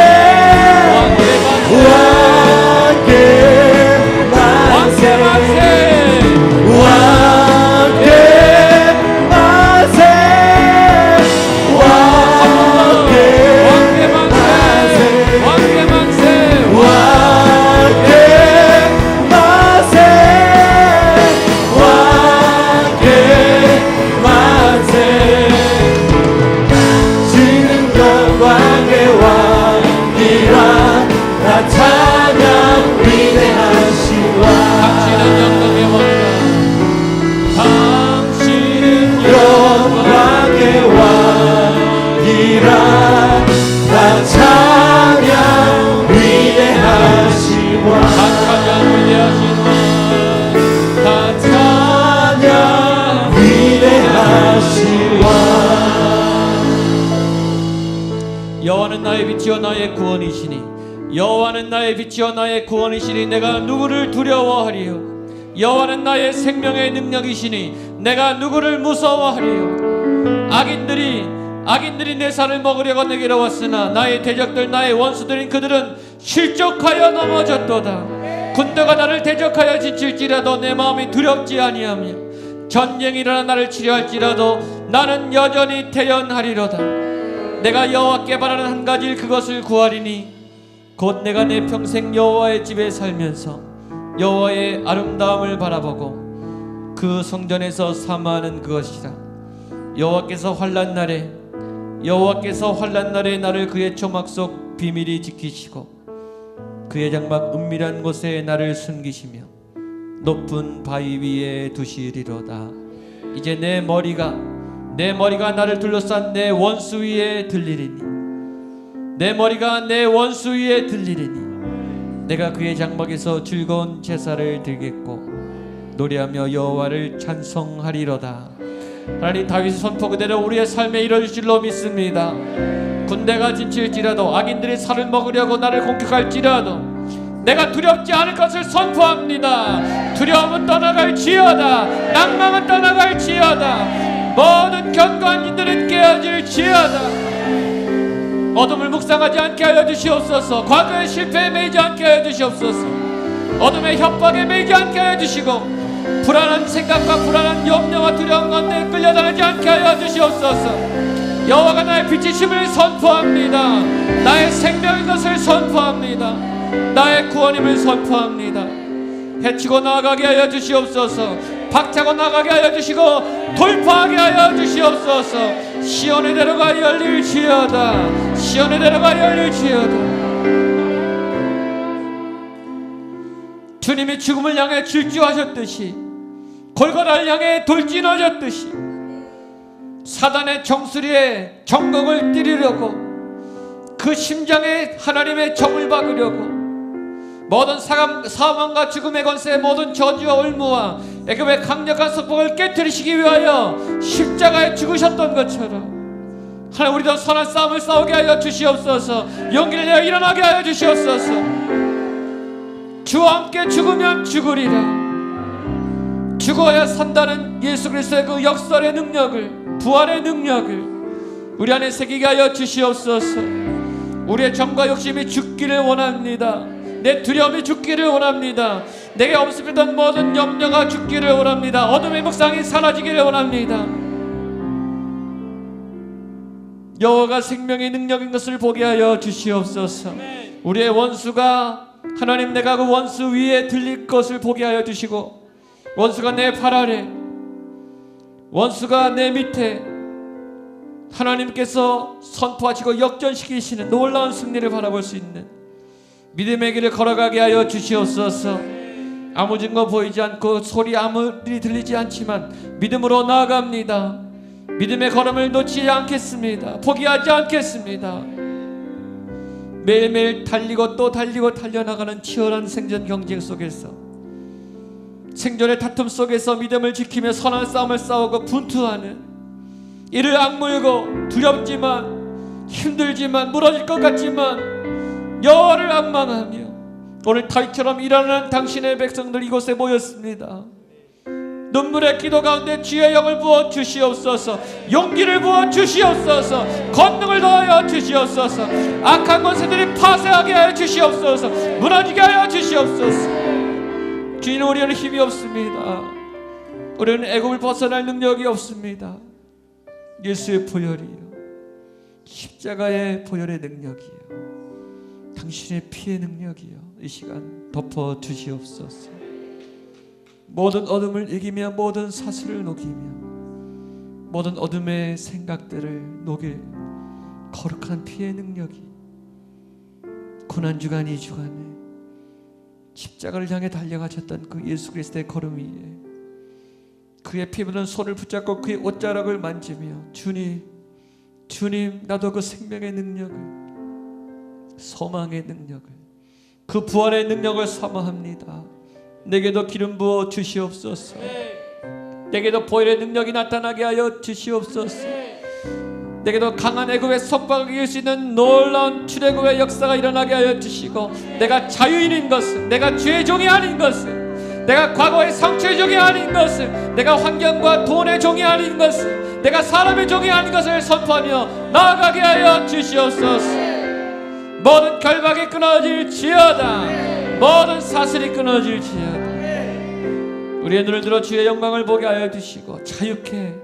왕의 만세 여호와는 나의 빛이요 나의 구원이시니 여호와는 나의 빛이요 나의 구원이시니 내가 누구를 두려워하리요 여호와는 나의 생명의 능력이시니 내가 누구를 무서워하리요 악인들이 내 살을 먹으려고 내게로 왔으나 나의 대적들 나의 원수들인 그들은 실족하여 넘어졌도다 군대가 나를 대적하여 지칠지라도 내 마음이 두렵지 아니하며 전쟁이 일어나 나를 치료할지라도 나는 여전히 태연하리로다 내가 여호와께 바라는 한 가지 일 그것을 구하리니 곧 내가 내 평생 여호와의 집에 살면서 여호와의 아름다움을 바라보고 그 성전에서 사모하는 그것이라 여호와께서 환난 날에 나를 그의 초막 속 비밀히 지키시고 그의 장막 은밀한 곳에 나를 숨기시며 높은 바위 위에 두시리로다 이제 내 머리가 나를 둘러싼 내 원수 위에 들리리니 내가 그의 장막에서 즐거운 제사를 드리겠고 노래하며 여호와를 찬송하리로다 하나님 다윗의 선포 그대로 우리의 삶에 이루어질 줄로 믿습니다 군대가 지칠지라도 악인들이 살을 먹으려고 나를 공격할지라도 내가 두렵지 않을 것을 선포합니다 두려움은 떠나갈지어다 낭망은 떠나갈지어다 모든 견고한 인들은 깨어질지어다 어둠을 묵상하지 않게 하여 주시옵소서 과거의 실패에 매이지 않게 하여 주시옵소서 어둠의 협박에 매이지 않게 하여 주시고 불안한 생각과 불안한 염려와 두려움 가운데 끌려다니지 않게 하여 주시옵소서 여호와가 나의 빛이심을 선포합니다 나의 생명인 것을 선포합니다 나의 구원임을 선포합니다 해치고 나아가게 하여 주시옵소서 박차고 나가게 하여 주시고 돌파하게 하여 주시옵소서 시온의 대로가 열릴지어다 시온의 대로가 열릴지어다 주님이 죽음을 향해 질주하셨듯이 골고다를 향해 돌진하셨듯이 사단의 정수리에 정곡을 띠르려고 그 심장에 하나님의 정을 박으려고 모든 사망과 죽음의 권세 모든 저주와 올무와 애굽의 강력한 속박을 깨뜨리시기 위하여 십자가에 죽으셨던 것처럼 하나님 우리도 선한 싸움을 싸우게 하여 주시옵소서 용기를 내어 일어나게 하여 주시옵소서 주와 함께 죽으면 죽으리라 죽어야 산다는 예수 그리스도의 그 역설의 능력을 부활의 능력을 우리 안에 새기게 하여 주시옵소서 우리의 정과 욕심이 죽기를 원합니다 내 두려움이 죽기를 원합니다 내게 없었던 모든 염려가 죽기를 원합니다 어둠의 묵상이 사라지기를 원합니다 여호와가 생명의 능력인 것을 보게 하여 주시옵소서 우리의 원수가 하나님 내가 그 원수 위에 들릴 것을 보게 하여 주시고 원수가 내 발 아래 원수가 내 밑에 하나님께서 선포하시고 역전시키시는 놀라운 승리를 바라볼 수 있는 믿음의 길을 걸어가게 하여 주시옵소서 아무 증거 보이지 않고 소리 아무리 들리지 않지만 믿음으로 나아갑니다. 믿음의 걸음을 놓치지 않겠습니다. 포기하지 않겠습니다. 매일매일 달리고 또 달리고 달려나가는 치열한 생존 경쟁 속에서, 생존의 다툼 속에서 믿음을 지키며 선한 싸움을 싸우고 분투하는, 이를 악물고 두렵지만 힘들지만 무너질 것 같지만 여호와를 악망하며 오늘 다윗처럼 일하는 당신의 백성들 이곳에 모였습니다. 눈물의 기도 가운데 주의 영을 부어 주시옵소서. 용기를 부어 주시옵소서. 권능을 더하여 주시옵소서. 악한 권세들이 파쇄하게 하여 주시옵소서. 무너지게 하여 주시옵소서. 주님, 우리는 힘이 없습니다. 우리는 애굽을 벗어날 능력이 없습니다. 예수의 보혈이요, 십자가의 보혈의 능력이요, 당신의 피의 능력이요, 이 시간 덮어 주시옵소서. 모든 어둠을 이기며 모든 사슬을 녹이며 모든 어둠의 생각들을 녹일 거룩한 피의 능력이 고난주간 이 주간에 십자가를 향해 달려가셨던 그 예수 그리스도의 걸음 위에 그의 피 묻은 손을 붙잡고 그의 옷자락을 만지며 주님, 주님, 나도 그 생명의 능력을, 소망의 능력을, 그 부활의 능력을 사모합니다. 내게도 기름 부어 주시옵소서. 내게도 보혈의 능력이 나타나게 하여 주시옵소서. 내게도 강한 애굽의 속박을 이길 수 있는 놀라운 출애굽의 역사가 일어나게 하여 주시고, 내가 자유인인 것을, 내가 죄의 종이 아닌 것을, 내가 과거의 상처의 종이 아닌 것을, 내가 환경과 돈의 종이 아닌 것을, 내가 사람의 종이 아닌 것을 선포하며 나아가게 하여 주시옵소서. 모든 결박이 끊어질지어다. 모든 사슬이 끊어질지어다. 우리의 눈을 들어 주의 영광을 보게 하여 주시고 자유케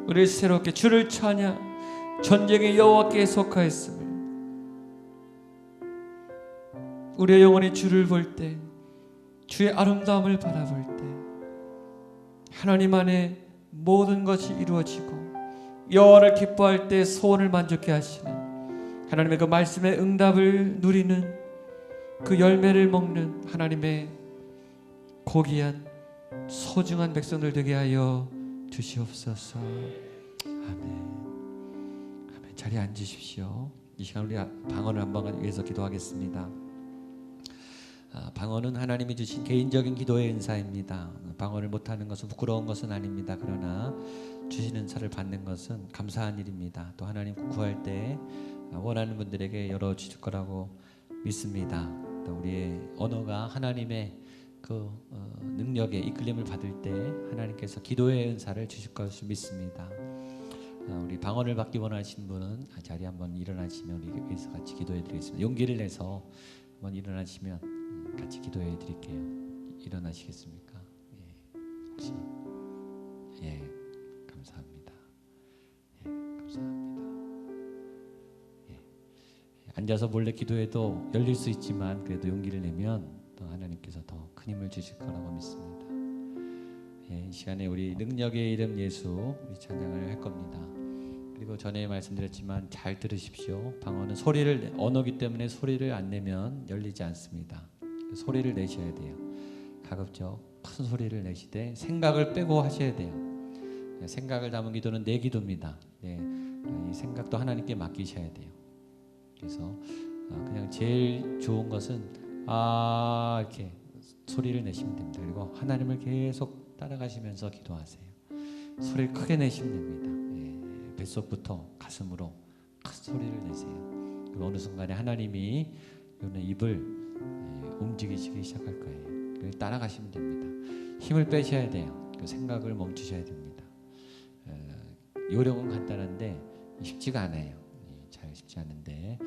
우리를 새롭게 주를 찬양. 전쟁의 여호와께 속하였음을 우리의 영혼이 주를 볼 때, 주의 아름다움을 바라볼 때 하나님 안에 모든 것이 이루어지고 여호와를 기뻐할 때 소원을 만족케 하시는 하나님의 그 말씀의 응답을 누리는 그 열매를 먹는 하나님의 고귀한 소중한 백성들 되게 하여 주시옵소서. 아멘. 아멘. 자리에 앉으십시오. 이 시간 우리 방언을 한번 위해서 기도하겠습니다. 방언은 하나님이 주신 개인적인 기도의 은사입니다. 방언을 못하는 것은 부끄러운 것은 아닙니다. 그러나 주신 은사를 받는 것은 감사한 일입니다. 또 하나님 구할 때 원하는 분들에게 열어주실 거라고 믿습니다. 또 우리의 언어가 하나님의 그 능력에 이끌림을 받을 때 하나님께서 기도의 은사를 주실 것을 믿습니다. 우리 방언을 받기 원하시는 분은 자리에 한번 일어나시면 우리 위해서 같이 기도해 드리겠습니다. 용기를 내서 한번 일어나시면 같이 기도해 드릴게요. 일어나시겠습니까? 예, 혹시 예, 감사합니다. 예, 감사합니다. 예, 앉아서 몰래 기도해도 열릴 수 있지만 그래도 용기를 내면 또 하나님께서 더 큰 힘을 주실 거라고 믿습니다. 예, 이 시간에 우리 능력의 이름 예수 우리 찬양을 할 겁니다. 그리고 전에 말씀드렸지만 잘 들으십시오. 방언은 소리를 언어기 때문에 소리를 안 내면 열리지 않습니다. 소리를 내셔야 돼요. 가급적 큰 소리를 내시되 생각을 빼고 하셔야 돼요. 생각을 담은 기도는 내 기도입니다. 네, 이 생각도 하나님께 맡기셔야 돼요. 그래서 그냥 제일 좋은 것은 이렇게 소리를 내시면 됩니다. 그리고 하나님을 계속 따라가시면서 기도하세요. 소리를 크게 내시면 됩니다. 예, 뱃속부터 가슴으로 큰 소리를 내세요. 그리고 어느 순간에 하나님이 입을 움직이시기 시작할 거예요. 그걸 따라가시면 됩니다. 힘을 빼셔야 돼요. 그 생각을 멈추셔야 됩니다. 요령은 간단한데 쉽지가 않아요. 잘 쉽지 않은데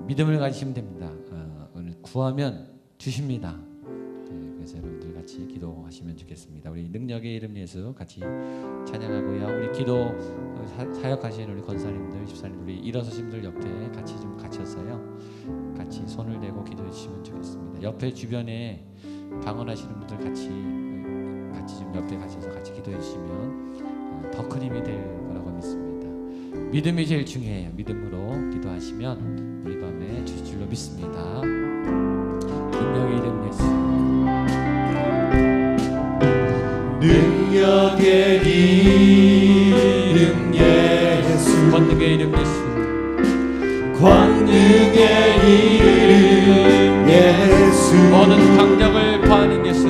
믿음을 가지시면 됩니다. 오늘 구하면 주십니다. 그래서 여러분들 같이 기도하시면 좋겠습니다. 우리 능력의 이름 예수 같이 찬양하고요. 우리 기도 사역하시는 우리 권사님들, 집사님, 우리 일어서신 분들 옆에 같이 좀 갇혀서요. 같이 손을 내고 기도해 주시면 좋겠습니다. 옆에 주변에 방언하시는 분들 같이 좀 옆에 가셔서 같이 기도해 주시면 더 큰 힘이 될 거라고 믿습니다. 믿음이 제일 중요해요. 믿음으로 기도하시면 우리 밤에 주실 줄로 믿습니다. 능력의 이름 예수. 능력의 이름 예수 권능의 이름 예수 권능의 이름 예수 모든 강력을 파하는 예수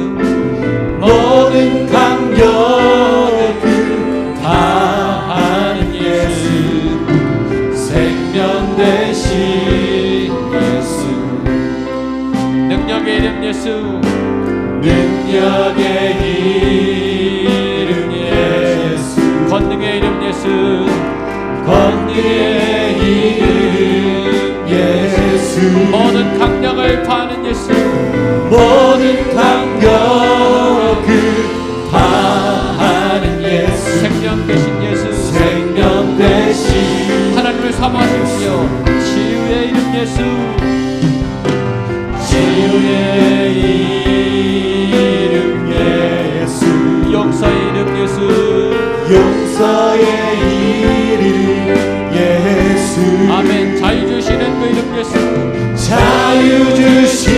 모든 강력을 다하는 예수 생명 되신 예수 능력의 이름 예수 능력의 이름 예수 권능의 이름 예수 권능의 이름 예수 모든 강력을 파하는 예수 모든 강력을 다하는 예수 생명 되신 예수 생명 되신 하나님을 사모하십시오. 치유의 이름 예수 치유의 이름 예수 용서의 이름 예수 용서의 이름 예수 아멘. 자유 주시는 그 이름 예수 자유 주신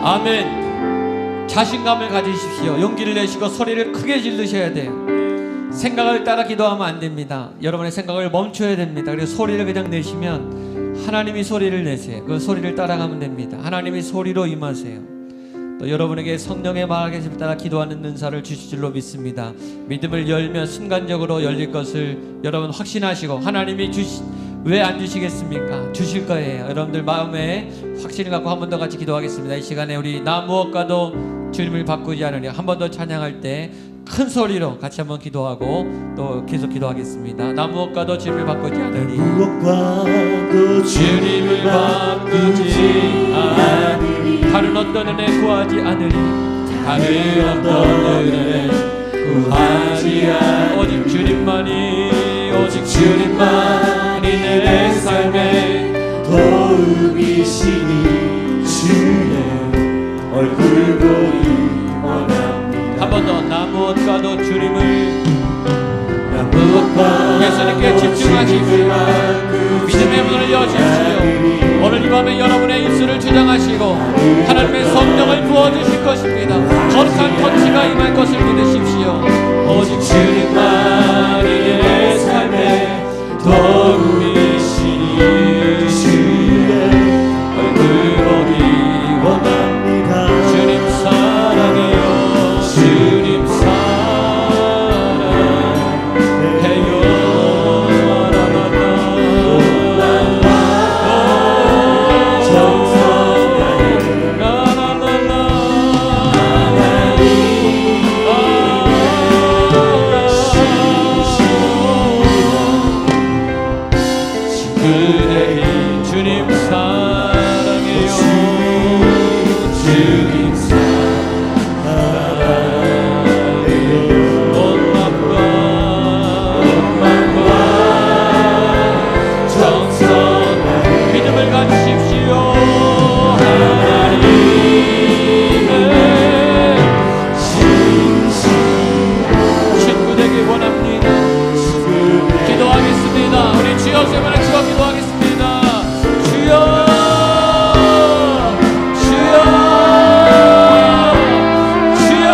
아멘. 자신감을 가지십시오. 용기를 내시고 소리를 크게 지르셔야 돼요. 생각을 따라 기도하면 안 됩니다. 여러분의 생각을 멈춰야 됩니다. 그래서 소리를 그냥 내시면 하나님이 소리를 내세요. 그 소리를 따라가면 됩니다. 하나님이 소리로 임하세요. 또 여러분에게 성령의 말씀을 따라 기도하는 은사를 주실 줄로 믿습니다. 믿음을 열면 순간적으로 열릴 것을 여러분 확신하시고, 하나님이 왜 안 주시겠습니까? 주실 거예요. 여러분들 마음에 확신을 갖고 한 번 더 같이 기도하겠습니다. 이 시간에 우리 나 무엇과도 주님을 바꾸지 않으리, 한 번 더 찬양할 때 큰 소리로 같이 한번 기도하고 또 계속 기도하겠습니다. 나 무엇과도 주님을 바꾸지 않으리, 무엇과도 주님을 바꾸지 않으리, 다른 어떤 은혜 구하지 않으리, 다른 어떤 은혜 구하지 않으리, 오직 주님만이, 오직 주님만이 내 삶에 도움이시니 주의 얼굴 보기 원합니다. 한 번 더. 나 무엇과도 주님을, 나 무엇과도 예수님께 집중하십시오. 믿음의 문을 여십시오. 오늘 이 밤에 여러분의 입술을 주장하시고 하나님의 성령을 부어주실 것입니다. 거룩한 터치가 임할 것을 믿으십시오. 오직 주님만이 내 삶의 도움이시니 주의 얼굴 보기 원합니다. 주님 사랑해요. 주님 사랑해요. 그대의 주님 사랑해요. 주님 사랑해요. 온 마음과 정성 믿음을 가지십시오. 하나님의 친구 되기 원합니다. 기도하겠습니다. 우리 주여 세번에 주여 기도하겠습니다. 주여, 주여, 주여,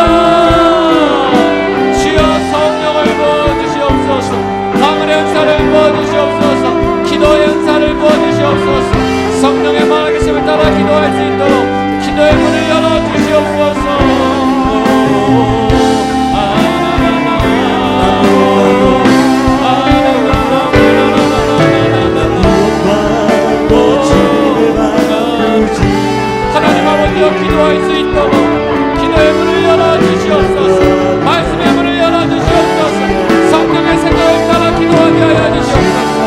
주여, 성령을 부어주시옵소서. 방언의 은사를 부어주시옵소서. 기도의 은사를 부어주시옵소서. 성령의 말씀을 따라 기도할 수 있도록 기도의 문을 열어주시옵소서. 하나님 아버지여, 기도할 수 있도록 기도의 문을 열어주시옵소서. 말씀의 문을 열어주시옵소서. 성령의 생각을 따라 기도하게 하여 주시옵소서.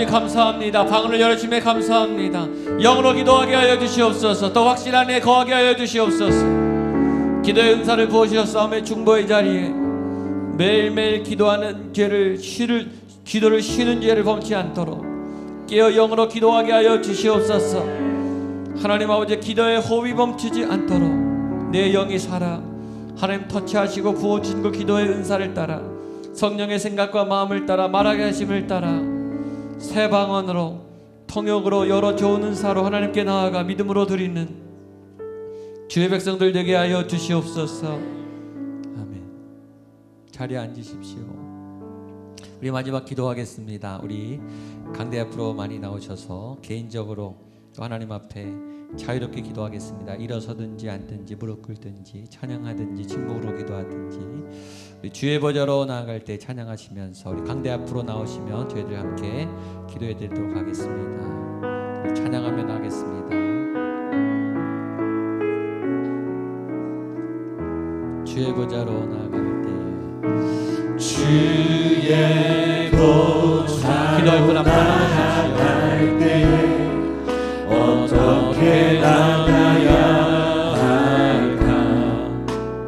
아버지 감사합니다. 방언을 열어주심에 감사합니다. 영으로 기도하게 하여 주시옵소서. 더 확실한 애 거하게 하여 주시옵소서. 기도의 은사를 부어주셨사오며 중보의 자리에 매일매일 기도하는 기도를 쉬는 죄를 범치 않도록 깨어 영으로 기도하게 하여 주시옵소서. 하나님 아버지 기도의 호흡이 멈추지 않도록 내 영이 살아 하나님 터치하시고 부어주신 그 기도의 은사를 따라 성령의 생각과 마음을 따라 말하게 하심을 따라 새 방언으로 통역으로 여러 좋은 은사로 하나님께 나아가 믿음으로 드리는 주의 백성들 되게 하여 주시옵소서. 아멘. 자리에 앉으십시오. 우리 마지막 기도하겠습니다. 우리 강대 앞으로 많이 나오셔서 개인적으로 또 하나님 앞에 자유롭게 기도하겠습니다. 일어서든지 앉든지 무릎 꿇든지 찬양하든지 침묵으로 기도하든지 우리 주의 보좌로 나아갈 때 찬양하시면서 우리 강대 앞으로 나오시면 저희들 함께 기도해 드리도록 하겠습니다. 우리 찬양하며 나가겠습니다. 주의 보좌로 나아갈 때 주의 보좌로 기도할 분 앞으로 나아갈 때에 어떻게 나가야 할까?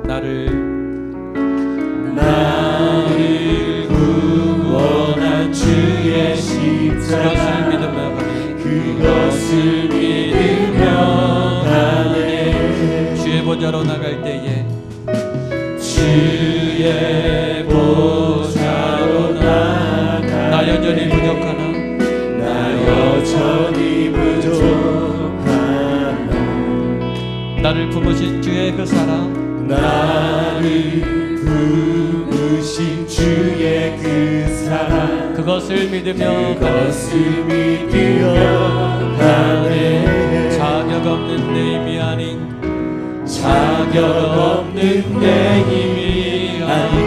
나를 구원한 주의 십자가 그것을 믿으며 가네. 주의 보좌로 나갈 때에 주의 보좌로 나가 나 여전히 부족하나 나를 품으신 주의 그 사랑 나를 품으신 주의 그 사랑 그것을 믿으며 가네. 자격 없는 내 힘이 아닌 자격 없는 내 힘이 아닌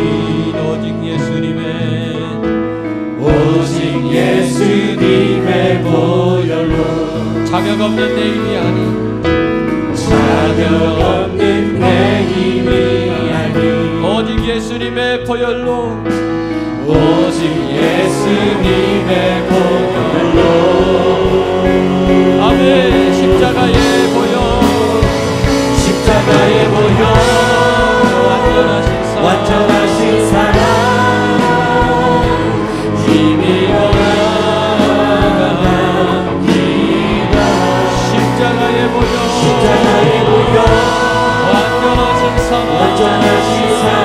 오직 예수님의 보혈로 자격 없는 내 힘이 아닌 자격 없는 내 힘이 아닌 오직 예수님의 보혈로 오직 예수님의 보혈로 아멘. 십자가의 보혈 완전하신 사랑 힘입어 나갑니다. 십자가의 보혈 완전하신 사랑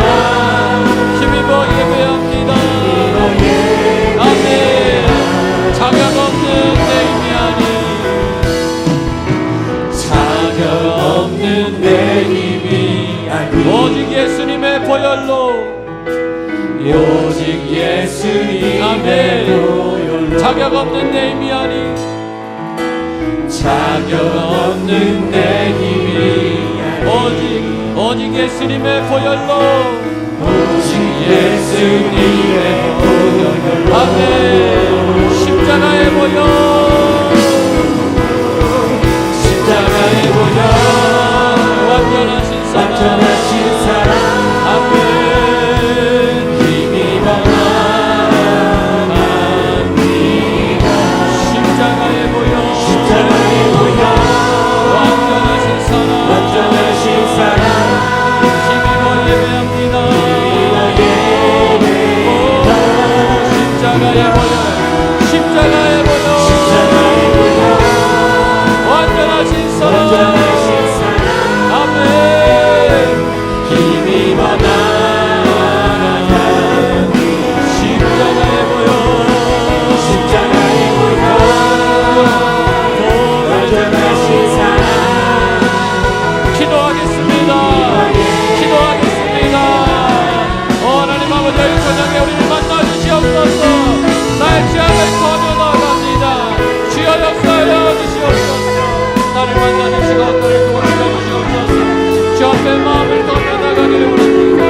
힘입어 예배합니다. 아멘. 자격 없는 내 힘이 아닌 자격 없는 내 힘이 아닌 오직 예수님의 보혈로 오직 예수님의 보혈로 자격 없는 내 힘이 아닌 자격 없는 내 힘이 오직 예수님의 보혈로 오직 예수님의 보혈로 아멘. 십자가의 보혈 완전하신 사랑 아멘. 힘입어 나갑니다. 십자가의 보혈 완전하신 사랑 힘입어 예배합니다. 십자가의 보혈 완전하신 사랑 아멘. 힘입어 나갑니다. 십자가의 보혈 완전하신 사랑 기도하겠습니다. 하나님 아버지 저녁에 우리를 만나 주시옵소서. 나의 죄악을 터져 나갑니다. 주여 역사하여 주시옵소서. 나를 만나 주시고 너를 도와주여 주시옵소서. 주 앞에 마음을 던져 나가기를 원합니다.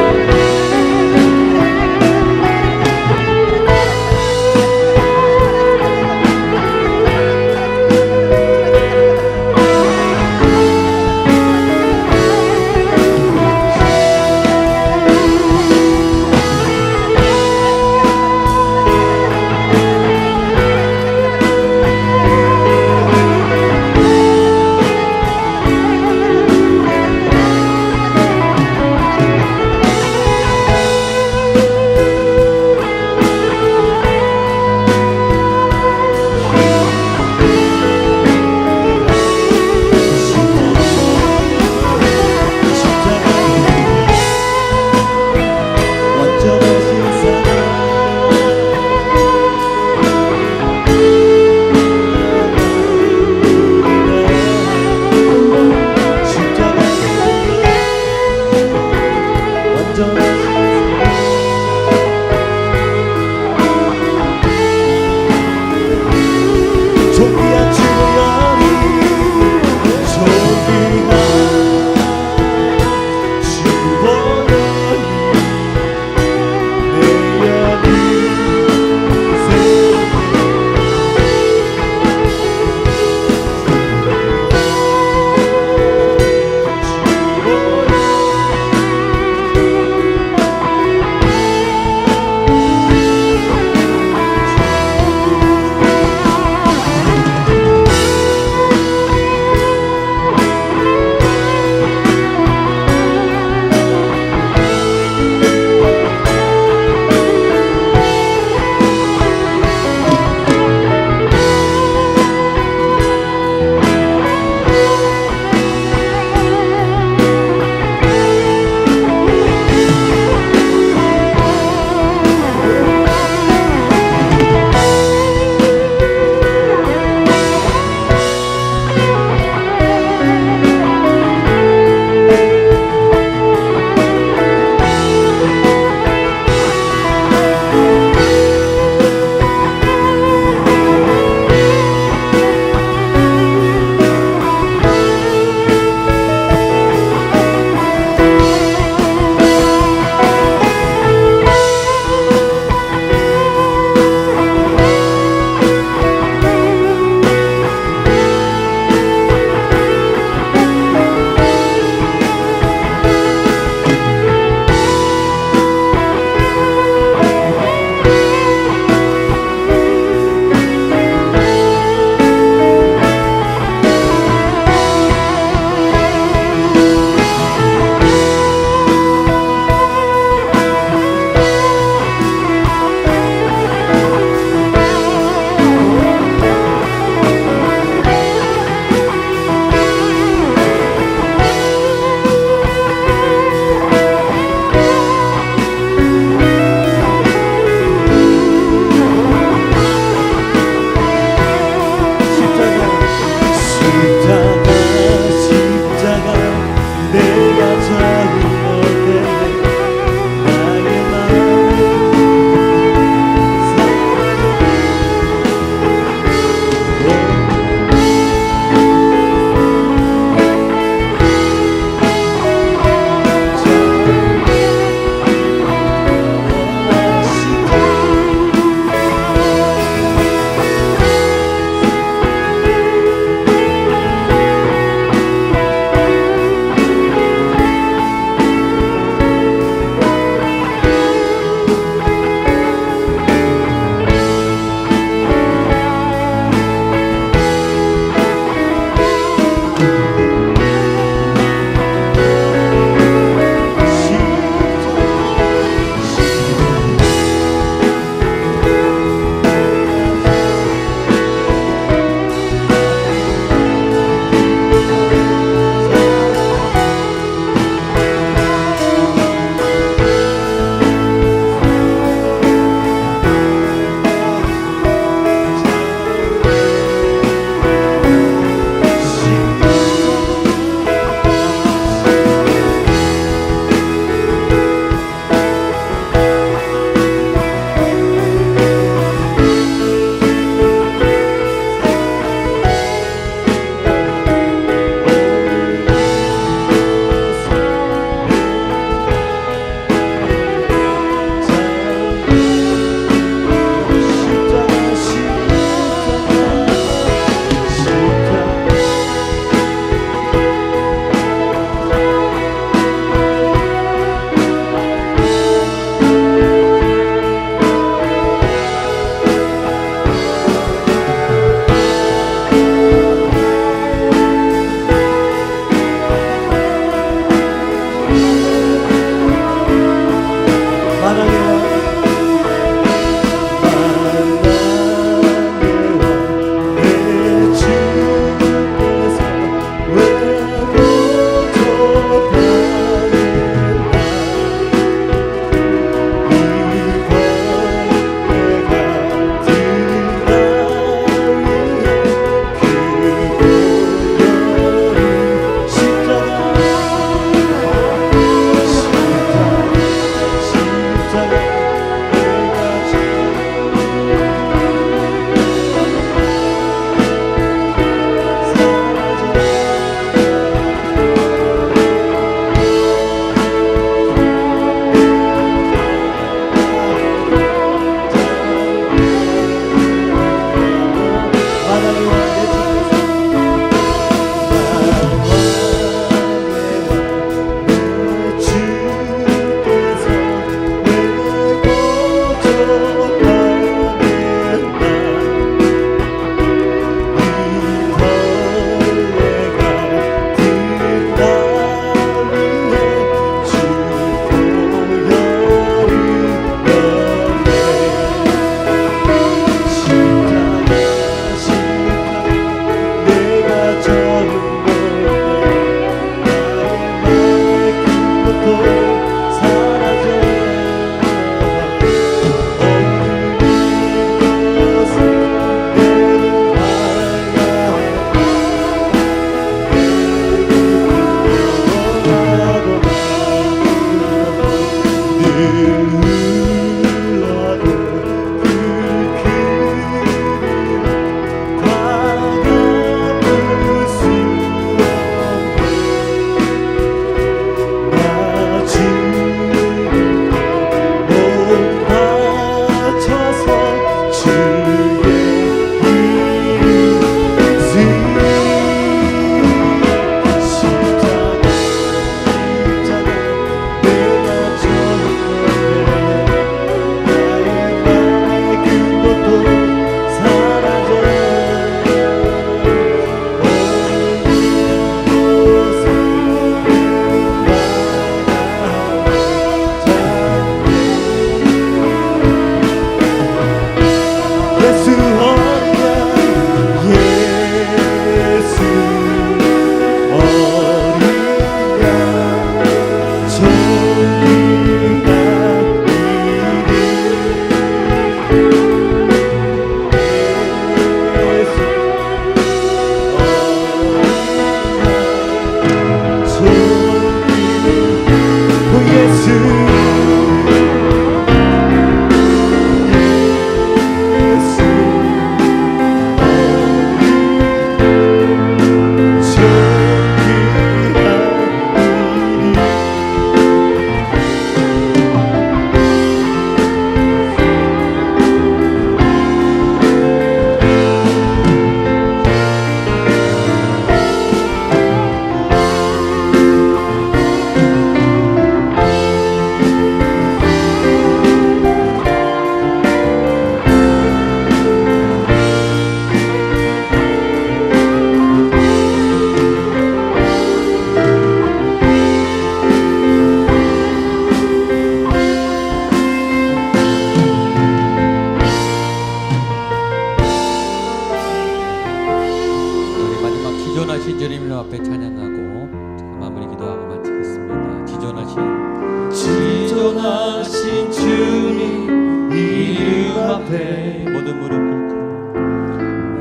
지존하신 주님 이름 앞에 모든 무릎 꿇고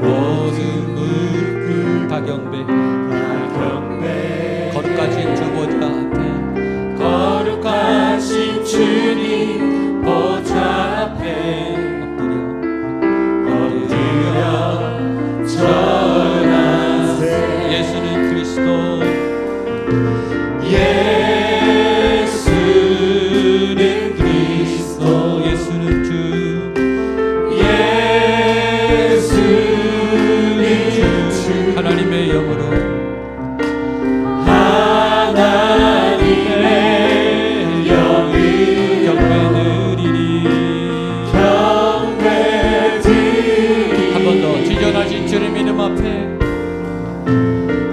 모든 무릎 꿇고 다 경배 거룩하신 주 보좌 앞에 거룩하신 주님 보좌 앞에 엎드려 절하세. 예수는 그리스도 예수는 그리스도 예수는 주 예수는 주 하나님의 영으로 하나님의 영을 경배드리니 한 번 더 지존하신 주님 이름 앞에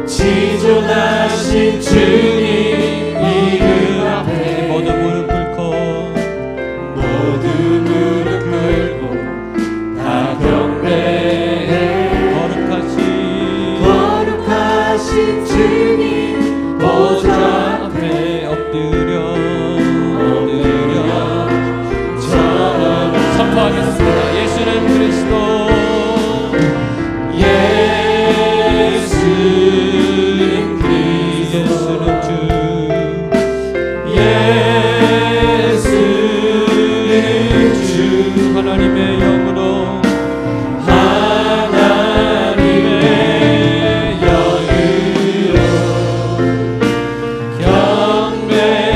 지존하신 주님 이름 앞에 모든 무릎 꿇고 모든 무릎 꿇고 다 경배해 거룩하신 주님 보좌 앞에 엎드려 선포하겠습니다. 예수는 그리스도 예수는 주 예수는 주 하나님의 영으로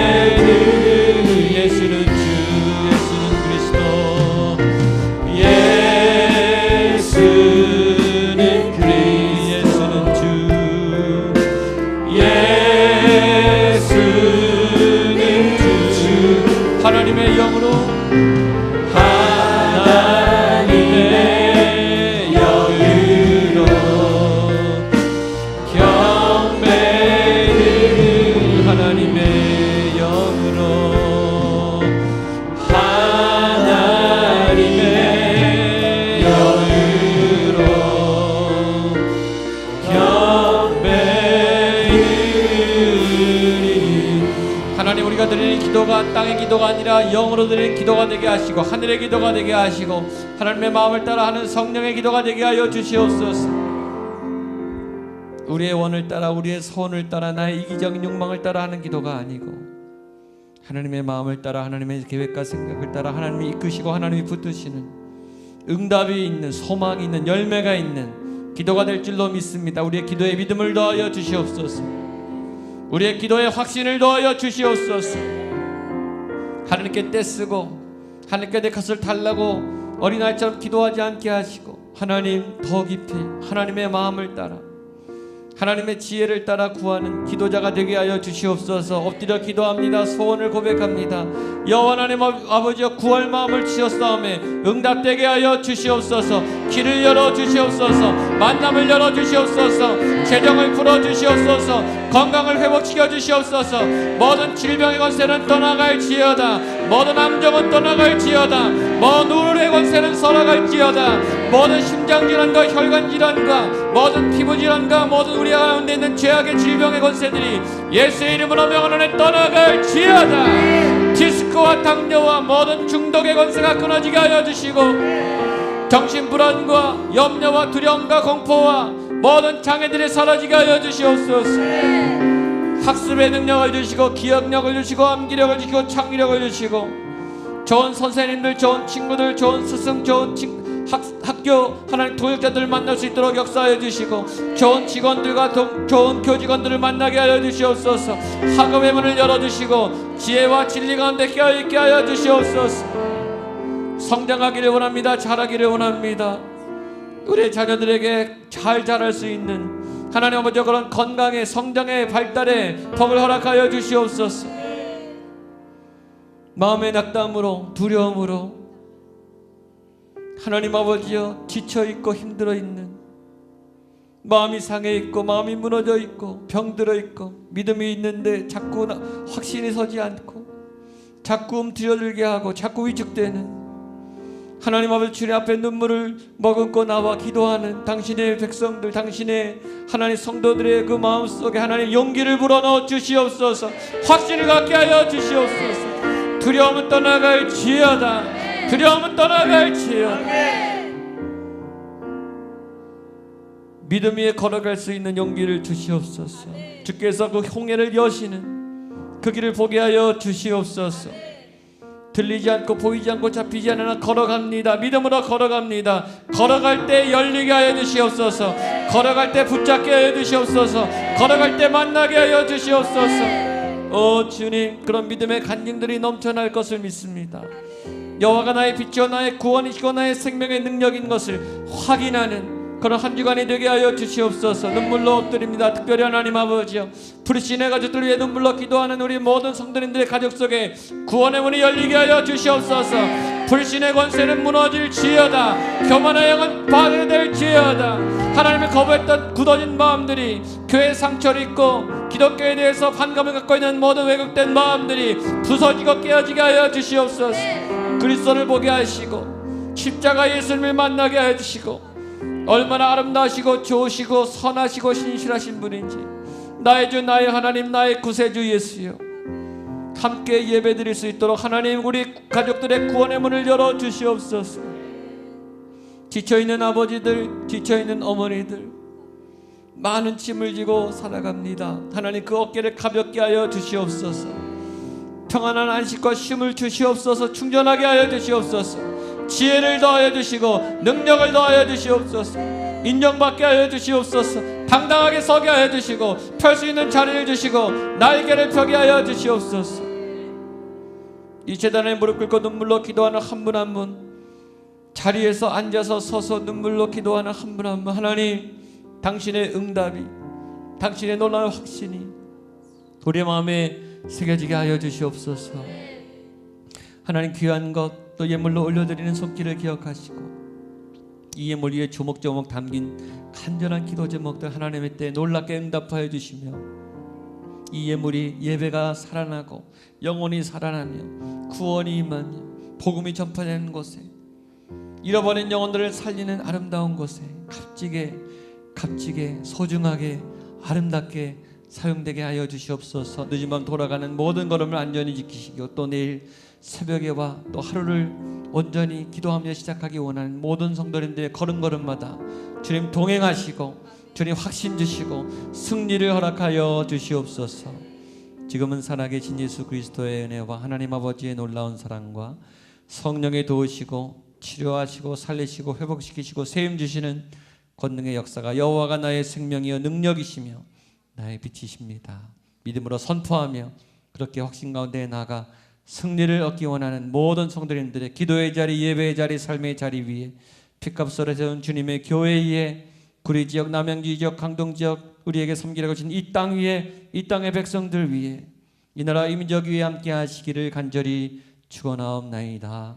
경배를 예수는 주 예수는 그리스도 예수는 예수는 주 예수는 주 하나님의 영으로 하나님의 영으로 경배를 하나님의 영으로 하나님의 영으로 하나님 우리가 드리는 기도가 땅의 기도가 아니라 영으로 드리는 기도가 되게 하시고 하늘의 기도가 되게 하시고 하나님의 마음을 따라 하는 성령의 기도가 되게 하여 주시옵소서. 우리의 원을 따라 우리의 소원을 따라 나의 이기적인 욕망을 따라 하는 기도가 아니고 하나님의 마음을 따라 하나님의 계획과 생각을 따라 하나님이 이끄시고 하나님이 붙드시는 응답이 있는 소망이 있는 열매가 있는 기도가 될 줄로 믿습니다. 우리의 기도에 믿음을 더하여 주시옵소서. 우리의 기도에 확신을 더하여 주시옵소서. 하나님께 떼쓰고 하나님께 내 것을 달라고 어린아이처럼 기도하지 않게 하시고 하나님 더 깊이 하나님의 마음을 따라 하나님의 지혜를 따라 구하는 기도자가 되게 하여 주시옵소서. 엎드려 기도합니다. 소원을 고백합니다. 여호와 하나님 아버지여 구할 마음을 주셨사오매 응답되게 하여 주시옵소서. 길을 열어 주시옵소서. 만남을 열어 주시옵소서. 재정을 풀어 주시옵소서. 건강을 회복시켜 주시옵소서. 모든 질병의 권세는 떠나갈지어다. 모든 암정은 떠나갈지어다. 모든 우울의 권세는 서러갈지어다. 모든 심장질환과 혈관질환과 모든 피부질환과 모든 우리 가운데 있는 죄악의 질병의 권세들이 예수의 이름으로 명하노니 떠나갈지어다. 디스크와 당뇨와 모든 중독의 권세가 끊어지게 하여 주시고 정신불안과 염려와 두려움과 공포와 모든 장애들이 사라지게 하여 주시옵소서. 학습의 능력을 주시고 기억력을 주시고 암기력을 주시고 창의력을 주시고 좋은 선생님들 좋은 친구들 좋은 스승 좋은 학교 하나님 동역자들을 만날 수 있도록 역사하여 주시고 좋은 직원들과 좋은 교직원들을 만나게 하여 주시옵소서. 학업의 문을 열어주시고 지혜와 진리 가운데 깨어있게 하여 주시옵소서. 성장하기를 원합니다. 자라기를 원합니다. 우리의 자녀들에게 잘 자랄 수 있는 하나님 아버지 그런 건강의 성장의 발달의 복을 허락하여 주시옵소서. 마음의 낙담으로 두려움으로 하나님 아버지여 지쳐있고 힘들어있는 마음이 상해있고 마음이 무너져있고 병들어있고 믿음이 있는데 자꾸 확신이 서지 않고 자꾸 움트려들게 하고 자꾸 위축되는 하나님 아버지 주님 앞에 눈물을 머금고 나와 기도하는 당신의 백성들 당신의 하나님 성도들의 그 마음속에 하나님 용기를 불어넣어 주시옵소서. 확신을 갖게 하여 주시옵소서. 두려움은 떠나갈지어다. 두려움은 떠나갈지어다. 믿음 위에 걸어갈 수 있는 용기를 주시옵소서. 주께서 그 홍해를 여시는 그 길을 보게 하여 주시옵소서. 들리지 않고 보이지 않고 잡히지 않으나 걸어갑니다. 믿음으로 걸어갑니다. 걸어갈 때 열리게 하여 주시옵소서. 걸어갈 때 붙잡게 하여 주시옵소서. 걸어갈 때 만나게 하여 주시옵소서. 주님, 그런 믿음의 간증들이 넘쳐날 것을 믿습니다. 여호와가 나의 빛이요 나의 구원이시고 나의 생명의 능력인 것을 확인하는 그런 한 주간이 되게 하여 주시옵소서. 눈물로 엎드립니다. 특별히 하나님 아버지여, 불신의 가족들 위해 눈물로 기도하는 우리 모든 성도님들의 가족 속에 구원의 문이 열리게 하여 주시옵소서. 불신의 권세는 무너질지어다. 교만의 영은 파괴될지어다. 하나님을 거부했던 굳어진 마음들이, 교회의 상처를 입고 기독교에 대해서 반감을 갖고 있는 모든 왜곡된 마음들이 부서지고 깨어지게 하여 주시옵소서. 그리스도를 보게 하시고 십자가 예수님을 만나게 하여 주시고, 얼마나 아름다우시고 좋으시고 선하시고 신실하신 분인지, 나의 주 나의 하나님 나의 구세주 예수여, 함께 예배드릴 수 있도록 하나님 우리 가족들의 구원의 문을 열어 주시옵소서. 지쳐있는 아버지들, 지쳐있는 어머니들, 많은 짐을 지고 살아갑니다. 하나님 그 어깨를 가볍게 하여 주시옵소서. 평안한 안식과 쉼을 주시옵소서. 충전하게 하여 주시옵소서. 지혜를 더하여 주시고 능력을 더하여 주시옵소서. 인정받게 하여 주시옵소서. 당당하게 서게 하여 주시고 펼 수 있는 자리를 주시고 날개를 펴게 하여 주시옵소서. 이 제단에 무릎 꿇고 눈물로 기도하는 한 분 한 분, 자리에서 앉아서 서서 눈물로 기도하는 한 분 한 분, 하나님 당신의 응답이, 당신의 놀라운 확신이 우리 마음에 새겨지게 하여 주시옵소서. 하나님 귀한 것 또 예물로 올려드리는 손길을 기억하시고, 이 예물 위에 조목조목 담긴 간절한 기도 제목들 하나님의 때에 놀랍게 응답하여 주시며, 이 예물이 예배가 살아나고 영혼이 살아나며 구원이 임하며 복음이 전파되는 곳에, 잃어버린 영혼들을 살리는 아름다운 곳에 값지게 소중하게 아름답게 사용되게 하여 주시옵소서. 늦은 밤 돌아가는 모든 걸음을 안전히 지키시고, 또 내일 새벽에와 또 하루를 온전히 기도하며 시작하기 원하는 모든 성도님들의 걸음걸음마다 주님 동행하시고 주님 확신 주시고 승리를 허락하여 주시옵소서. 지금은 살아계신 예수 그리스도의 은혜와 하나님 아버지의 놀라운 사랑과 성령의 도우시고 치료하시고 살리시고 회복시키시고 세임 주시는 권능의 역사가 여호와가 나의 생명이여 능력이시며 나의 빛이십니다. 믿음으로 선포하며 그렇게 확신 가운데 나아가 승리를 얻기 원하는 모든 성도님들의 기도의 자리, 예배의 자리, 삶의 자리 위에 핏값으로 세운 주님의 교회 위에, 구리 지역, 남양주 지역, 강동 지역, 우리에게 섬기라고 하신 이 땅 위에, 이 땅의 백성들 위에, 이 나라 이 민족 위에 함께 하시기를 간절히 축원하옵나이다.